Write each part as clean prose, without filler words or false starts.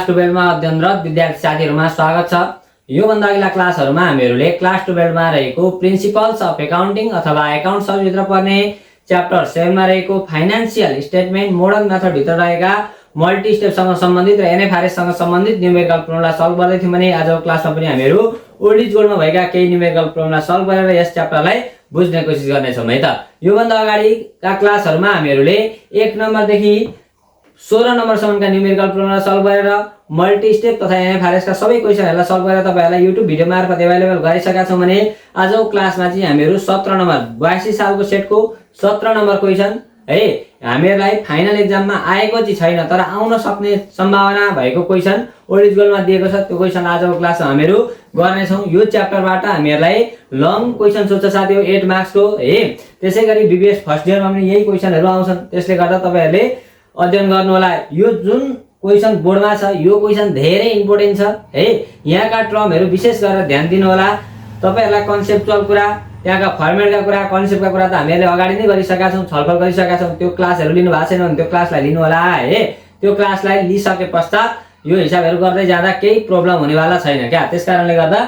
12 मा अध्ययनरत विद्यार्थी साथीहरुमा स्वागत छ। यो भन्दा अघिल्ला क्लासहरुमा हामीहरुले क्लास 12 मा रहेको प्रिन्सिपल्स अफ एकाउन्टिङ अथवा एकाउन्ट सब्जेक्ट भित्र पर्ने च्याप्टर 7 मा रहेको फाइनान्शियल स्टेटमेन्ट मोडल मेथड भित्र रहेका मल्टी स्टेप सँग सम्बन्धित र एनएफआरएस सँग सम्बन्धित न्यूमेरिकल प्रब्लमलाई सल्भ गर्दै थियौं भने आजको क्लासमा पनि हामीहरु ओल्ड इज गोल्डमा भएका केही न्यूमेरिकल प्रब्लमलाई सल्भ गरेर यस च्याप्टरलाई बुझ्ने कोसिस गर्ने छौं है त। यो भन्दा अगाडिका क्लासहरुमा हामीहरुले 1 नम्बर देखि 16 नम्बर सम्मका न्यूमेरिकल प्रब्लमलाई सल्भ गरेर मल्टी स्टेप तथा एनएफआरएस का सबै क्वेशनहरुलाई सल्भ गरेर तपाईहरुलाई YouTube भिडियो मार्फत अवेलेबल गरिसकेका छौं भने आजको क्लासमा चाहिँ हामीहरु 17 नम्बर 82 सालको सेटको 17 नम्बर क्वेशन है हामीहरुलाई फाइनल एक्जाममा आएको चाहिँ छैन तर आउन सक्ने सम्भावना भएको क्वेशन ओल्ड इज गोल्डमा दिएको छ। त्यो क्वेशन आजको क्लासमा हामीहरु गर्ने छौं। यो च्याप्टरबाट हामीहरुलाई लङ क्वेशन सोध्छ साथीहरु 8 मार्क्स को है। त्यसैगरी बीबीएस फर्स्ट इयरमा पनि यही क्वेशनहरु आउँछन्। त्यसले गर्दा तपाईहरुले अध्ययन गर्नु होला। यो जुन क्वेशन बोर्डमा छ यो क्वेशन धेरै इम्पोर्टेन्ट छ है। यहाँका टर्महरु विशेष गरेर ध्यान दिनु होला। तपाईहरुलाई कन्सेप्चुअल कुरा त्यहाँका फर्मेटका कुरा कन्सेप्टका कुरा त हामीले अगाडि नै गरिसकेका छौं, छलफल गरिसकेका छौं। त्यो क्लासहरु लिनु भएको छैन भने त्यो क्लासलाई लिनु होला है। त्यो क्लासलाई लिइसके पश्चात यो हिसाबहरु गर्दै जाँदा केही प्रब्लम हुनेवाला छैन क्या। त्यसकारणले गर्दा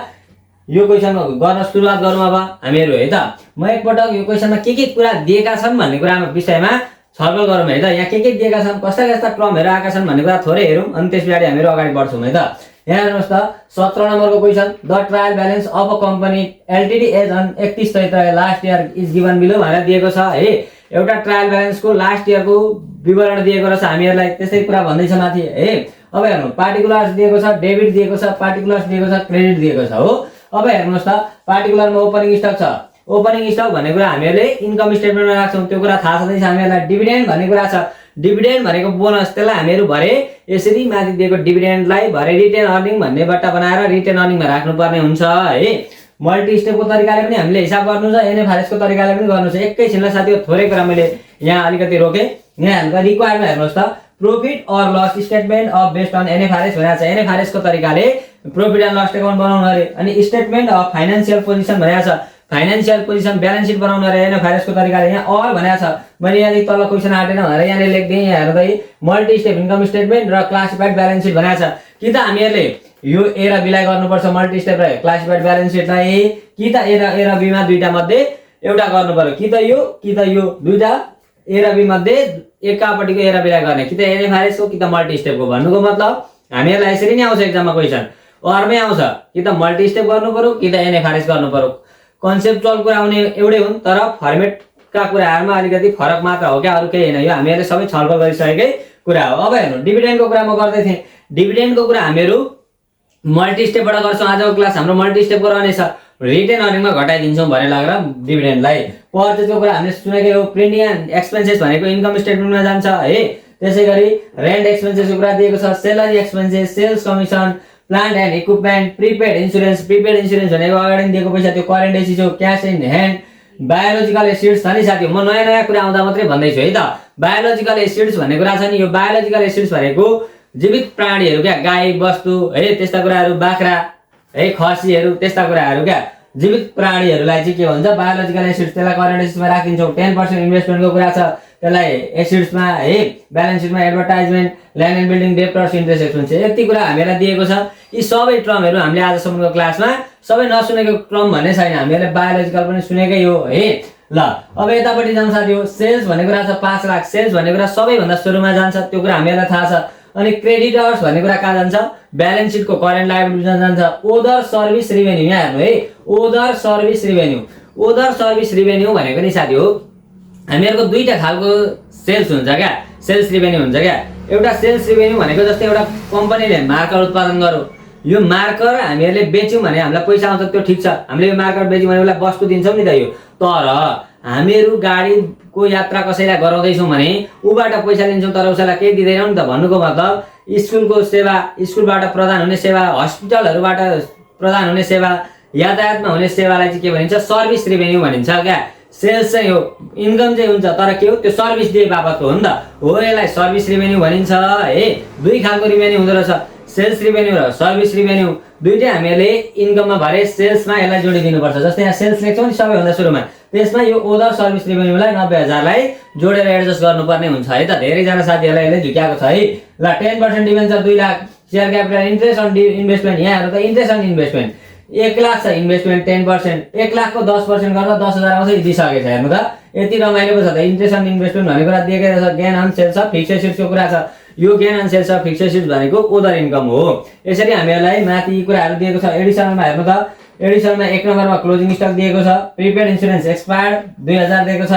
यो क्वेशनमा गर्न सुरुवात गरौँ अब हामीहरु है त। म एकपटक यो क्वेशनमा के कुरा दिएका छन् भन्ने कुरामा विषयमा छलफल गरौँ है त। यहाँ के दिएका छन्, कस्ता कस्ता टर्महरु आएका छन् भन्ने कुरा थोरै हेरौँ अनि त्यसपछि हामीहरु अगाडि बढ्छौं है त। यहाँ हेर्नुस् त 17 नम्बरको question the trial balance of a company LTD as on 31 Chaitra last year is given below भनेर दिएको छ है। एउटा ट्रायल ब्यालेन्सको लास्ट इयरको विवरण दिएको रहेछ हामीहरुलाई। त्यसै कुरा भन्दै छ माथि है। अब हेर्नु पार्टिकुलर्स दिएको छ, डेबिट दिएको छ, पार्टिकुलर्स दिएको छ, क्रेडिट दिएको छ हो। अब हेर्नुस् त पार्टिकुलरमा ओपनिङ स्टक छ। ओपनिङ स्टक भन्ने कुरा हामीहरुले इन्कम स्टेटमेन्टमा राख्छौं। त्यो कुरा थाहा छँदै छ हामीहरुलाई। डिभिडेन्ड भन्ने कुरा छ। डिभिडेन्ड भनेको बोनस, त्यसलाई हामीहरु भरे यसरी माथि दिएको डिभिडेन्डलाई भरे रिटेन अर्निङ भन्ने बट्टा बनाएर रिटेन अर्निङमा राख्नुपर्ने हुन्छ है। मल्टी स्टेपको तरिकाले पनि हामीले हिसाब गर्नु छ, एनएफआरएस को तरिकाले पनि गर्नु छ। एकैछिनलाई साथीहरु थोरै कुरा मैले यहाँ अलिकति रोके। यहाँ हालका रिक्वायरमा हेर्नुस् त प्रॉफिट और loss statement of based on NFRS भनेको छ। एनएफआरएस को तरिकाले प्रॉफिट एन्ड लस अकाउन्ट बनाउनु अरे। अनि स्टेटमेन्ट अफ फाइनान्शियल पोजिसन भनेको छ। फाइनान्शियल पोजिसन ब्यालेन्स शीट बनाउनु अरे एनएफआरएस को तरिकाले। यहाँ और भनेको छ। मैले यहाँ तल क्वेशन आटेन भनेर यहाँ लेख्दै यहाँ हेर्दै मल्टी स्टेप इन्कम स्टेटमेन्ट र क्लासिफाइड ब्यालेन्स शीट भनेको छ। कि त हामीहरुले यो ए र बी लाई गर्नुपर्छ मल्टी स्टेप र क्लासिफाइड ब्यालेन्स शीटलाई, कि त ए र बी मा दुईटा मध्ये एउटा गर्नु पर्यो। कि त यो दुईटा ए र बी मध्ये एकापट्टिको ए र बी लाई गर्ने, कि त एनएफआरएस को कि त मल्टी स्टेप को। भन्नुको मतलब हामीहरुलाई यसरी नै आउँछ एक्जाममा क्वेशन। अरमै आउँछ कि त मल्टी स्टेप गर्नु पर्यो कि त एनएफआरएस गर्नु पर्यो। कन्सेप्चुअल कुरा आउने एउटै हुन् तर फर्मेटका कुराहरुमा अलिकति फरक मात्र हो क्या, अरु केही हैन। यो हामीहरुले सबै छलफल गरिसकेकै कुरा हो। अब हेर्नु डिभिडेन्डको कुरा म गर्दै थिएँ। डिभिडेन्डको कुरा हामीहरु मल्टी स्टेपबाट गर्छौं। आजको क्लास हाम्रो मल्टी स्टेपको रहने छ। रिटेन अर्निङमा घटाइदिन्छौं भने लागेर डिभिडेन्डलाई। पर्चेजको कुरा हामीले सुनेकै हो। प्रिन्टिङ एन्ड एक्सपेन्सेस भनेको इन्कम स्टेटमेन्टमा जान्छ है। त्यसैगरी रेन्ट एक्सपेन्सेसको कुरा दिएको छ। Salary expenses, sales commission, plant and equipment, prepaid insurance. Prepaid insurance भनेको अगाडि नै दिएको पैसा त्यो करेन्ट एसिड हो। Cash in hand, biological assets छ नि साथी। म नयाँ कुरा आउँदा मात्रै भन्दै छु है त। बायोलोजिकल एसिड्स भन्ने कुरा छ नि। यो बायोलोजिकल एसिड्स भनेको जीवित प्राणीहरु क्या, गाई बस्तु है त्यस्ता कुराहरु, बाख्रा है खसीहरु त्यस्ता कुराहरु क्या, जीवित प्राणीहरुलाई चाहिँ के भन्छ बायोलोजिकल एसिड्स। त्यसलाई करेन्ट एसिड्समा राखिदिन्छौं। 10% इन्भेस्टमेन्टको कुरा छ। त्यसलाई एसिड्समा है ब्यालेन्स शीटमा advertisement, land and building, debtors, interest expense यति कुरा हामीलाई दिएको छ। यी सबै टर्महरु हामीले आजसम्मको क्लासमा सबै नसुनेको टर्म भन्ने छैन। हामीले बायोलोजिकल पनि सुनेकै हो है। ल अब यतापट्टि जाउँ साथी हो। सेल्स भन्ने कुरा छ 5 लाख। सेल्स भन्ने कुरा सबैभन्दा सुरुमा जान्छ, त्यो कुरा हामीलाई थाहा छ। अनि क्रेडिटर्स भन्ने कुरा कहाँ जान्छ, ब्यालेन्स शीटको करेन्ट लायबिलिटीमा जान्छ। ओदर सर्भिस रेभेन्यू यहाँ हेर्नु है। Other service revenue, other service revenue भनेको नि साथी हो हामीहरुको दुईटा खालको सेल्स हुन्छ क्या, सेल्स रेभेन्यू हुन्छ क्या। एउटा सेल्स रेभेन्यू भनेको जस्तै एउटा कम्पनीले मार्कर उत्पादन गर्यो, यो मार्कर हामीहरुले बेच्यौं भने हामीलाई पैसा आउँछ, त्यो ठीक छ। हामीले यो मार्कर बेच्यौं भने उसलाई वस्तु दिन्छौं नि त यो। तर हामीहरु गाडीको यात्रा कसैलाई गराउँदै छौं भने उबाट पैसा लिन्छौं तर उसैलाई केही दिदैनौं नि त। भन्नुको मतलब स्कुलको सेवा, स्कुलबाट प्रदान हुने सेवा, हस्पिटलहरुबाट प्रदान हुने सेवा, यातायातमा हुने सेवालाई चाहिँ के भनिन्छ सर्भिस रेभेन्यू भनिन्छ क्या। सेल्स चाहिँ हो, इन्कम चाहिँ हुन्छ तर के हो त्यो सर्भिस दिए बापतको हो नि त। हो यसलाई सर्भिस रेभेन्यू भनिन्छ है। दुई खालको रेभेन्यू हुँदो रहेछ, सेल्स रेभेन्यू र सर्भिस रेभेन्यू। दुईटै हामीले इन्कममा भरे सेल्समा यसलाई जोडिदिनुपर्छ। जस्तै यहाँ सेल्स लेख्छौं नि सबैभन्दा सुरुमा, त्यसमा यो ओदर सर्भिस रेभेन्यूलाई 90,000 लाई जोडेर एडजस्ट गर्नुपर्ने हुन्छ है त। धेरै जना साथीहरुलाई यसले झुक्याएको छ है। ल 10% debenture 2 lakh, share capital interest on investment यहाँ हेर्नु त इन्ट्रेस्ट अन इन्भेस्टमेन्ट 1 लाख छ इन्भेस्टमेन्ट 10%, 1 लाखको 10% गर्दा 10,000 आउँछ दिइसकेको छ। हेर्नु त यति रमाइलो पो छ त। इन्ट्रेस्ट अन इन्भेस्टमेन्ट भन्ने कुरा दिएकै छ। Gain on sales of fixed सिट्सको कुरा छ। यो gain on sales of fixed assets भनेको अदर इन्कम हो। यसरी हामीहरूलाई माथि कुराहरू दिएको छ। एडिसनलमा हेर्नु त एडिसनलमा 1 नम्बरमा क्लोजिङ स्टक दिएको छ। प्रिपेड इन्स्योरेन्स एक्सपायर्ड 2000 दिएको छ।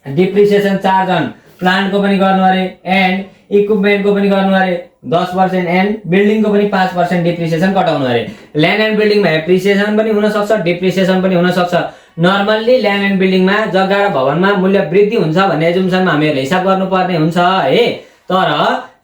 डिप्रिसिएसन चार्ज अन प्लान्टको पनि गर्नु अरे एन्ड इक्विपमेन्टको पनि गर्नु अरे 10% एन्ड बिल्डिङको पनि 5% डिप्रिसिएसन कटाउनु अरे। ल्यान्ड एन्ड बिल्डिङमा एप्रिसिएसन पनि हुन सक्छ, डिप्रिसिएसन पनि हुन सक्छ। नर्मल्ली ल्यान्ड एन्ड बिल्डिङमा जग्गा र भवनमा मूल्य वृद्धि हुन्छ भन्ने एजुम्सनमा हामीहरूले हिसाब गर्नुपर्ने हुन्छ है। तर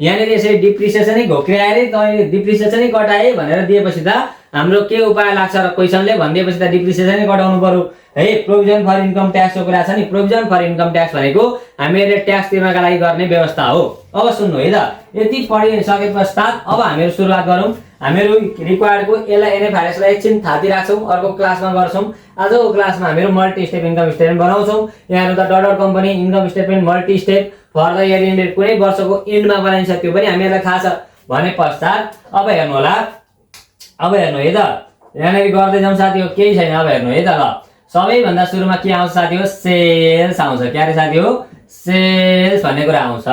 यहाँनिर यसरी डिप्रिसिएसनै घोक्राएर तैँले डिप्रिसिएसनै कटाए भनेर दिएपछि त हाम्रो के उपाय लाग्छ र क्वेसनले भनिदिएपछि त डिप्रिसिएसनै कटाउनु पर्यो है। प्रोभिजन फर इन्कम ट्याक्सको कुरा छ नि। प्रोभिजन फर इन्कम ट्याक्स भनेको हामीहरूले ट्याक्स तिर्नका लागि गर्ने व्यवस्था हो। अब सुन्नु है त, यति पढिसके पश्चात अब हामीहरू सुरुवात गरौँ। हामीहरू रिक्वायर्डको यसलाई एनएफआरएसलाई एकछिन थाती राख्छौँ, अर्को क्लासमा गर्छौँ। आजको क्लासमा हामीहरू मल्टी स्टेप इन्कम स्टेटमेन्ट बनाउँछौँ। यहाँ त dot company income statement multi step for the year ended कुनै वर्षको इन्डमा बनाइन्छ त्यो पनि हामीहरूलाई थाहा छ भने पश्चात अब हेर्नु होला। अब हेर्नु है त यहाँनिर गर्दै जाउँ साथी हो, केही छैन। अब हेर्नु है त ल सबैभन्दा सुरुमा के आउँछ साथी हो, सेल्स आउँछ। क्या अरे साथी हो, सेल्स भन्ने कुरा आउँछ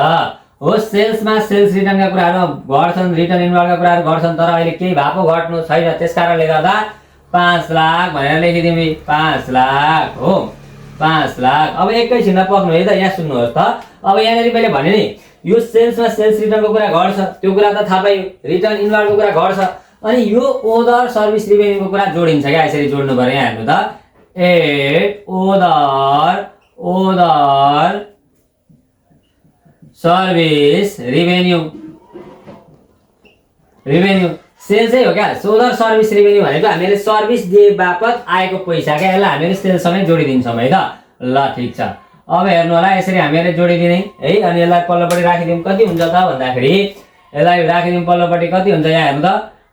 हो। सेल्समा सेल्स रिटर्नका कुराहरू घट्छन्, रिटर्न इन्भल्भका कुराहरू घट्छन्। तर अहिले केही भएको घट्नु छैन, त्यस कारणले गर्दा 5 लाख भनेर लेखिदिउँ। 5 लाख हो, 5 लाख। अब एकैछिनमा पक्नु है त, यहाँ सुन्नुहोस् त। अब यहाँनिर मैले भने नि यो सेल्समा सेल्स रिटर्नको कुरा घट्छ, त्यो कुरा त थाहा पाइयो। रिटर्न इन्भल्भको कुरा घट्छ अनि यो ओदर सर्भिस रिभेन्यूको कुरा जोडिन्छ क्या। यसरी जोड्नु पर्यो। यहाँ हेर्नु त ओदर सर्भिस रिभेन्यू सेल्सै हो क्या। ओदर सर्भिस रिभेन्यू भनेको हामीले सर्भिस दिए बापत आएको पैसा क्या। यसलाई हामीले सेल्ससँगै जोडिदिन्छौँ है त। ल ठिक छ। अब हेर्नु होला यसरी हामीहरूले जोडिदिने है। अनि यसलाई पल्लोपट्टि राखिदिउँ। कति हुन्छ त भन्दाखेरि यसलाई राखिदिउँ पल्लोपट्टि। कति हुन्छ यहाँ हेर्नु त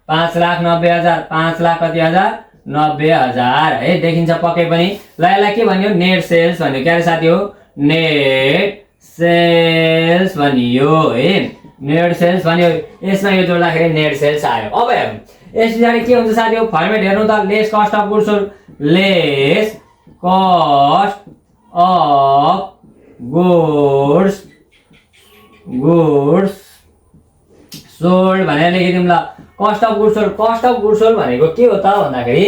5,90,000। 5 लाख कति हजार 90,000 है। देखिन्छ पक्कै पनि। ल यसलाई के भन्यो, नेट सेल्स भन्यो। क्या अरे साथी हो, नेट सेल्स भनियो है। नेट सेल्स भन्यो। यसमा यो जोड्दाखेरि नेट सेल्स आयो। अब हेर्नु यस पछाडि के हुन्छ साथी हो, फर्मेट हेर्नु त। Lace cost of goods sold, lace cost of goods sold भनेर लेखिदिउँ ल। Cost of goods sold, cost of goods sold भनेको के हो त भन्दाखेरि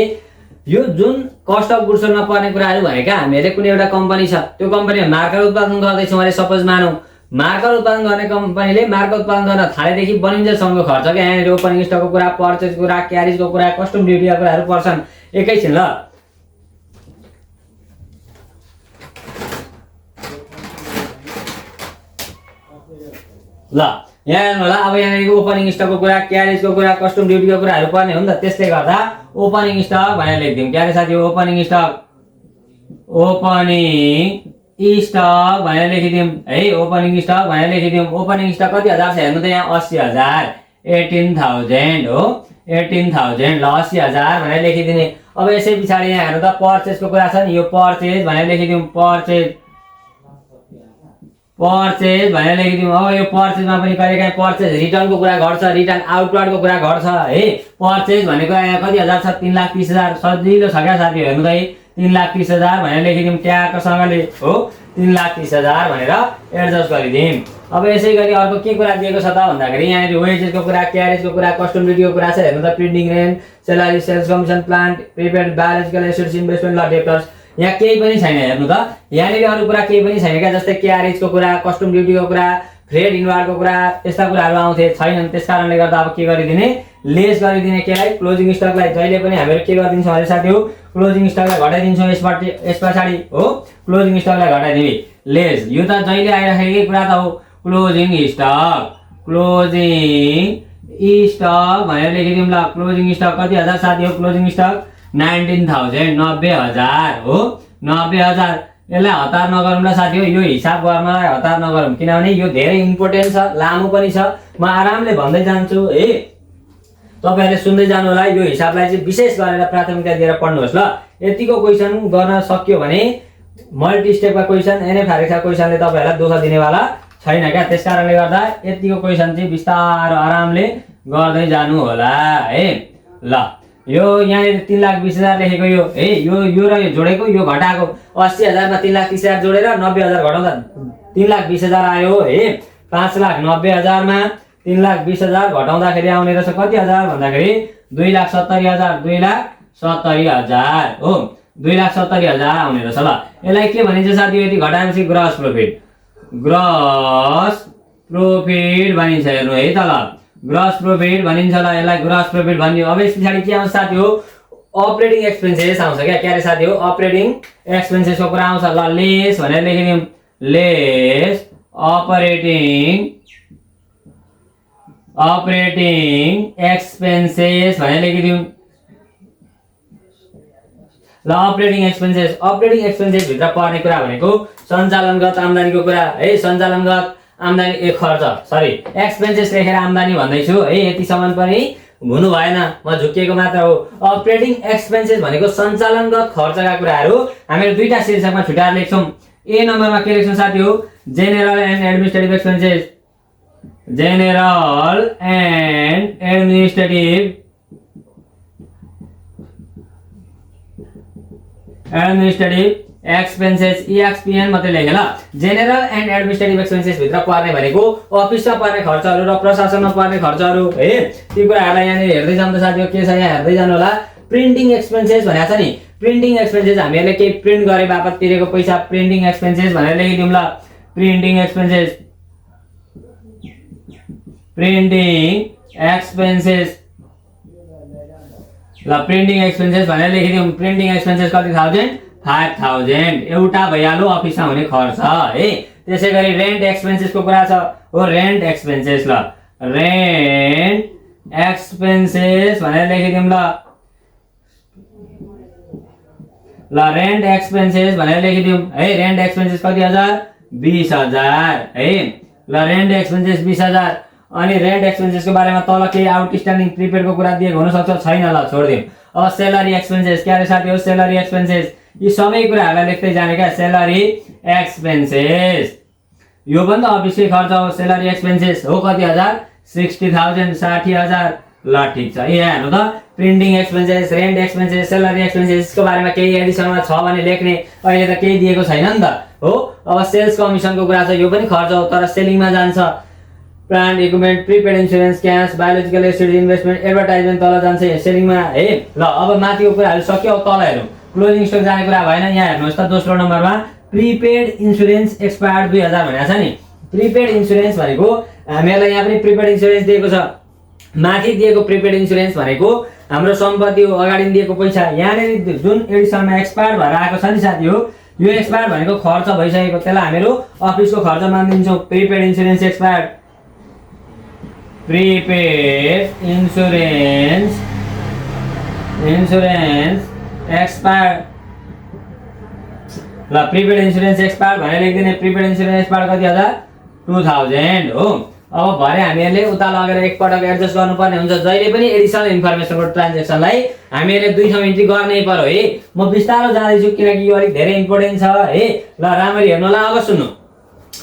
यो जुन कस्ट अफ गुड्स सोल्डमा पर्ने कुराहरू भनेका हामीले कुनै एउटा कम्पनी छ, त्यो कम्पनीमा मार्कर उत्पादन गर्दैछौँ अरे सपोज मानौँ। मार्कर उत्पादन गर्ने कम्पनीले मार्कर उत्पादन गर्न थालेदेखि बनिन्जेलसम्मको खर्च क्या। यहाँनिर ओपनिङ स्टकको कुरा, पर्चेजको कुरा, क्यारेजको कुरा, कस्टम ड्युटीका कुराहरू पर्छन्। एकैछिन ल यहाँ हेर्नु होला। अब यहाँनिर ओपनिङ स्टकको कुरा, क्यारेजको कुरा, कस्टम ड्युटीको कुराहरू पर्ने हो नि त। त्यसले गर्दा ओपनिङ स्टक भनेर लेखिदिउँ। क्या अरे साथी हो, ओपनिङ स्टक भनेर लेखिदिउँ है। ओपनिङ स्टक भनेर लेखिदिउँ। ओपनिङ स्टक कति हजार छ हेर्नु त यहाँ 80,000 18,000 हो। 18,000 ल 80,000 भनेर लेखिदिने। अब यसै पछाडि यहाँ हेर्नु त पर्चेजको कुरा छ नि। यो पर्चेज भनेर लेखिदिउँ। पर्चेज भनेर लेखिदिउँ। अब यो पर्चेजमा पनि कहिलेकाहीँ पर्चेज रिटर्नको कुरा घट्छ, रिटर्न आउटवर्डको कुरा घट्छ है। पर्चेज भनेको यहाँ कति हजार छ, 3,30,000। सजिलो छ क्या साथी हेर्नु त। 3,30,000 भनेर लेखिदिउँ ट्याक्कसँगले हो। 3,30,000 भनेर एडजस्ट गरिदिउँ। अब यसै गरी अर्को के कुरा दिएको छ त भन्दाखेरि यहाँनिर वेजेसको कुरा, क्यारेजको कुरा, कस्टम ड्युटीको कुरा छ। हेर्नु त printing rent, salary, sales commission, plant, prepaid, biological assets, investment, ल डेप्टर्स। यहाँ केही पनि छैन। हेर्नु त यहाँनिर अरू कुरा केही पनि छैन क्या। जस्तै क्यारेजको कुरा, कस्टम ड्युटीको कुरा, फ्रेड इन्भल्भको कुरा, यस्ता कुराहरू आउँथे छैनन्। त्यस कारणले गर्दा अब के गरिदिने, लेस गरिदिने। केलाई, क्लोजिङ स्टकलाई जहिले पनि हामीहरू के गरिदिन्छौँ भने साथी हो, क्लोजिङ स्टकलाई घटाइदिन्छौँ। यस पछाडि हो क्लोजिङ स्टकलाई घटाइदिने लेस। यो त जहिले आइराखेकै कुरा त हो। क्लोजिङ स्टक भनेर लेखिदिउँ ल। क्लोजिङ स्टक कति हजार साथी हो, क्लोजिङ स्टक 19,000 90,000 हो। 90,000 यसलाई हतार नगरौँ ल साथी हो। यो हिसाब गर्नलाई हतार नगरौँ किनभने यो धेरै इम्पोर्टेन्ट छ, लामो पनि छ। म आरामले भन्दै जान्छु है, तपाईँहरूले सुन्दै जानु होला। यो हिसाबलाई चाहिँ विशेष गरेर प्राथमिकता दिएर पढ्नुहोस् ल। यतिको क्वेसन गर्न सक्यो भने मल्टी स्टेपका क्वेसन, एनएफआरएसका क्वेसनले तपाईँहरूलाई दुःख दिनेवाला छैन क्या। त्यस कारणले गर्दा यतिको क्वेसन चाहिँ बिस्तारो आरामले गर्दै जानु होला है। ल यो यहाँनिर 3,20,000 लेखेको यो है, यो र यो जोडेको यो घटाएको 80,000 मा 3,30,000 जोडेर 90,000 घटाउँदा 3,20,000 आयो है। 5,90,000 मा 3,20,000 घटाउँदाखेरि आउने रहेछ कति हजार भन्दाखेरि 2,70,000 2,70,000 हो, 2,70,000 आउने रहेछ। ल यसलाई के भनिन्छ साथी, यदि घटाएपछि ग्रस प्रॉफिट भनिन्छ। हेर्नु है त, ल ग्रस प्रॉफिट भनिन्छ। ल यसलाई ग्रस प्रॉफिट भनियो। अब यस पछाडि के आउँछ साथी हो, अपरेटिङ एक्सपेन्सेस आउँछ क्या। के अरे साथी हो, अपरेटिङ एक्सपेन्सेसको कुरा आउँछ। ल लेस भनेर लेखिदिउँ, लेस अपरेटिङ एक्सपेन्सेस भनेर लेखिदिउँ। ल अपरेटिङ एक्सपेन्सेस भित्र पर्ने कुरा भनेको सञ्चालनगत आम्दानीको कुरा है। सञ्चालनगत आम्दानी एक्सपेन्सेस लेखेर आम्दानी भन्दैछु है। यतिसम्म पनि हुनु भएन, म झुकिएको मात्र हो। अपरेटिङ एक्सपेन्सेस भनेको सञ्चालनगत खर्चका कुराहरू हामीले दुईटा शीर्षकमा छुट्याएर लेख्छौँ। ए नम्बरमा के लेख्छौँ साथी हो, general and administrative expenses, general and administrative expenses EXPN मात्रै लेखे। ल जेनरल एन्ड एडमिनिस्ट्रेटिभ एक्सपेन्सेस भित्र पर्ने भनेको अफिसमा पर्ने खर्चहरू र प्रशासनमा पर्ने खर्चहरू है। ती कुराहरूलाई यहाँनिर हेर्दै जानु त साथीहरु, के छ यहाँ हेर्दै जानु होला। प्रिन्टिङ एक्सपेन्सेस भनेको छ नि, प्रिन्टिङ एक्सपेन्सेस हामीले केही प्रिन्ट गरे बापत तिरेको पैसा प्रिन्टिङ एक्सपेन्सेस भनेर लेखिदिउँ। ल प्रिन्टिङ एक्सपेन्सेस भनेर लेखिदिउँ। प्रिन्टिङ एक्सपेन्सेस कति 5,000 एउटा भइहाल्यो अफिसमा हुने खर्च है। त्यसै गरी रेन्ट एक्सपेन्सेसको कुरा छ हो, रेन्ट एक्सपेन्सेस। ल रेन्ट एक्सपेन्सेस भनेर लेखिदिउँ। ल रेन्ट एक्सपेन्सेस भनेर लेखिदिउँ है। रेन्ट एक्सपेन्सेस कति हजार, 20,000 है। ल रेन्ट एक्सपेन्सेस 20,000। अनि रेन्ट एक्सपेन्सेसको बारेमा तल केही आउटस्ट्यान्डिङ प्रिपेडको कुरा दिएको हुन सक्छ, छैन। ल छोड्दिउँ। अब सेलरी एक्सपेन्सेस, के अरे साथी हो, सेलरी एक्सपेन्सेस यी सबै कुराहरूलाई लेख्दै जाने क्या। सेलरी एक्सपेन्सेस यो पनि त अफिसकै खर्च हो। सेलरी एक्सपेन्सेस हो कति हजार, 60,000 60,000। ल ठिक छ। यहाँ हेर्नु त, printing expenses, rent expenses, salary एक्सपेन्सेसको बारेमा केही एडिसनमा छ भने लेख्ने, अहिले त केही दिएको छैन नि त हो। अब सेल्स कमिसनको कुरा छ, यो पनि खर्च हो तर सेलिङमा जान्छ। Plant equipment, prepaid insurance, cash, biological acid investment, advertisement तल जान्छ सेलिङमा है। ल अब माथिको कुराहरू सक्यो। अब तल हेरौँ, क्लोजिङ स्टक जाने कुरा भएन। यहाँ हेर्नुहोस् त, दोस्रो नम्बरमा प्रिपेड इन्सुरेन्स एक्सपायर्ड 2,000 भनेको छ नि। प्रिपेड इन्सुरेन्स भनेको हामीलाई यहाँ पनि प्रिपेड इन्सुरेन्स दिएको छ। माथि दिएको प्रिपेड इन्सुरेन्स भनेको हाम्रो सम्पत्ति हो, अगाडि दिएको पैसा। यहाँनिर जुन एडिसनमा एक्सपायर भएर आएको छ नि साथी हो, यो एक्सपायर भनेको खर्च भइसकेको, त्यसलाई हामीहरू अफिसको खर्च मानिदिन्छौँ। Prepaid insurance expired, prepaid insurance expired. ल प्रिपेड इन्सुरेन्स एक्सपायर्ड भनेर लेखिदिने। प्रिपेड इन्सुरेन्स एक्सपायर्ड कति हजार, 2,000 हो। अब भरे हामीहरूले उता लगेर एकपटक एडजस्ट गर्नुपर्ने हुन्छ। जहिले पनि एडिसनल इन्फर्मेसनको ट्रान्जेक्सनलाई हामीहरूले दुई ठाउँ इन्ट्री गर्नै पर्यो है। म बिस्तारो जाँदैछु किनकि यो अलिक धेरै इम्पोर्टेन्ट छ है। ल राम्ररी हेर्नु होला। अब सुन्नु,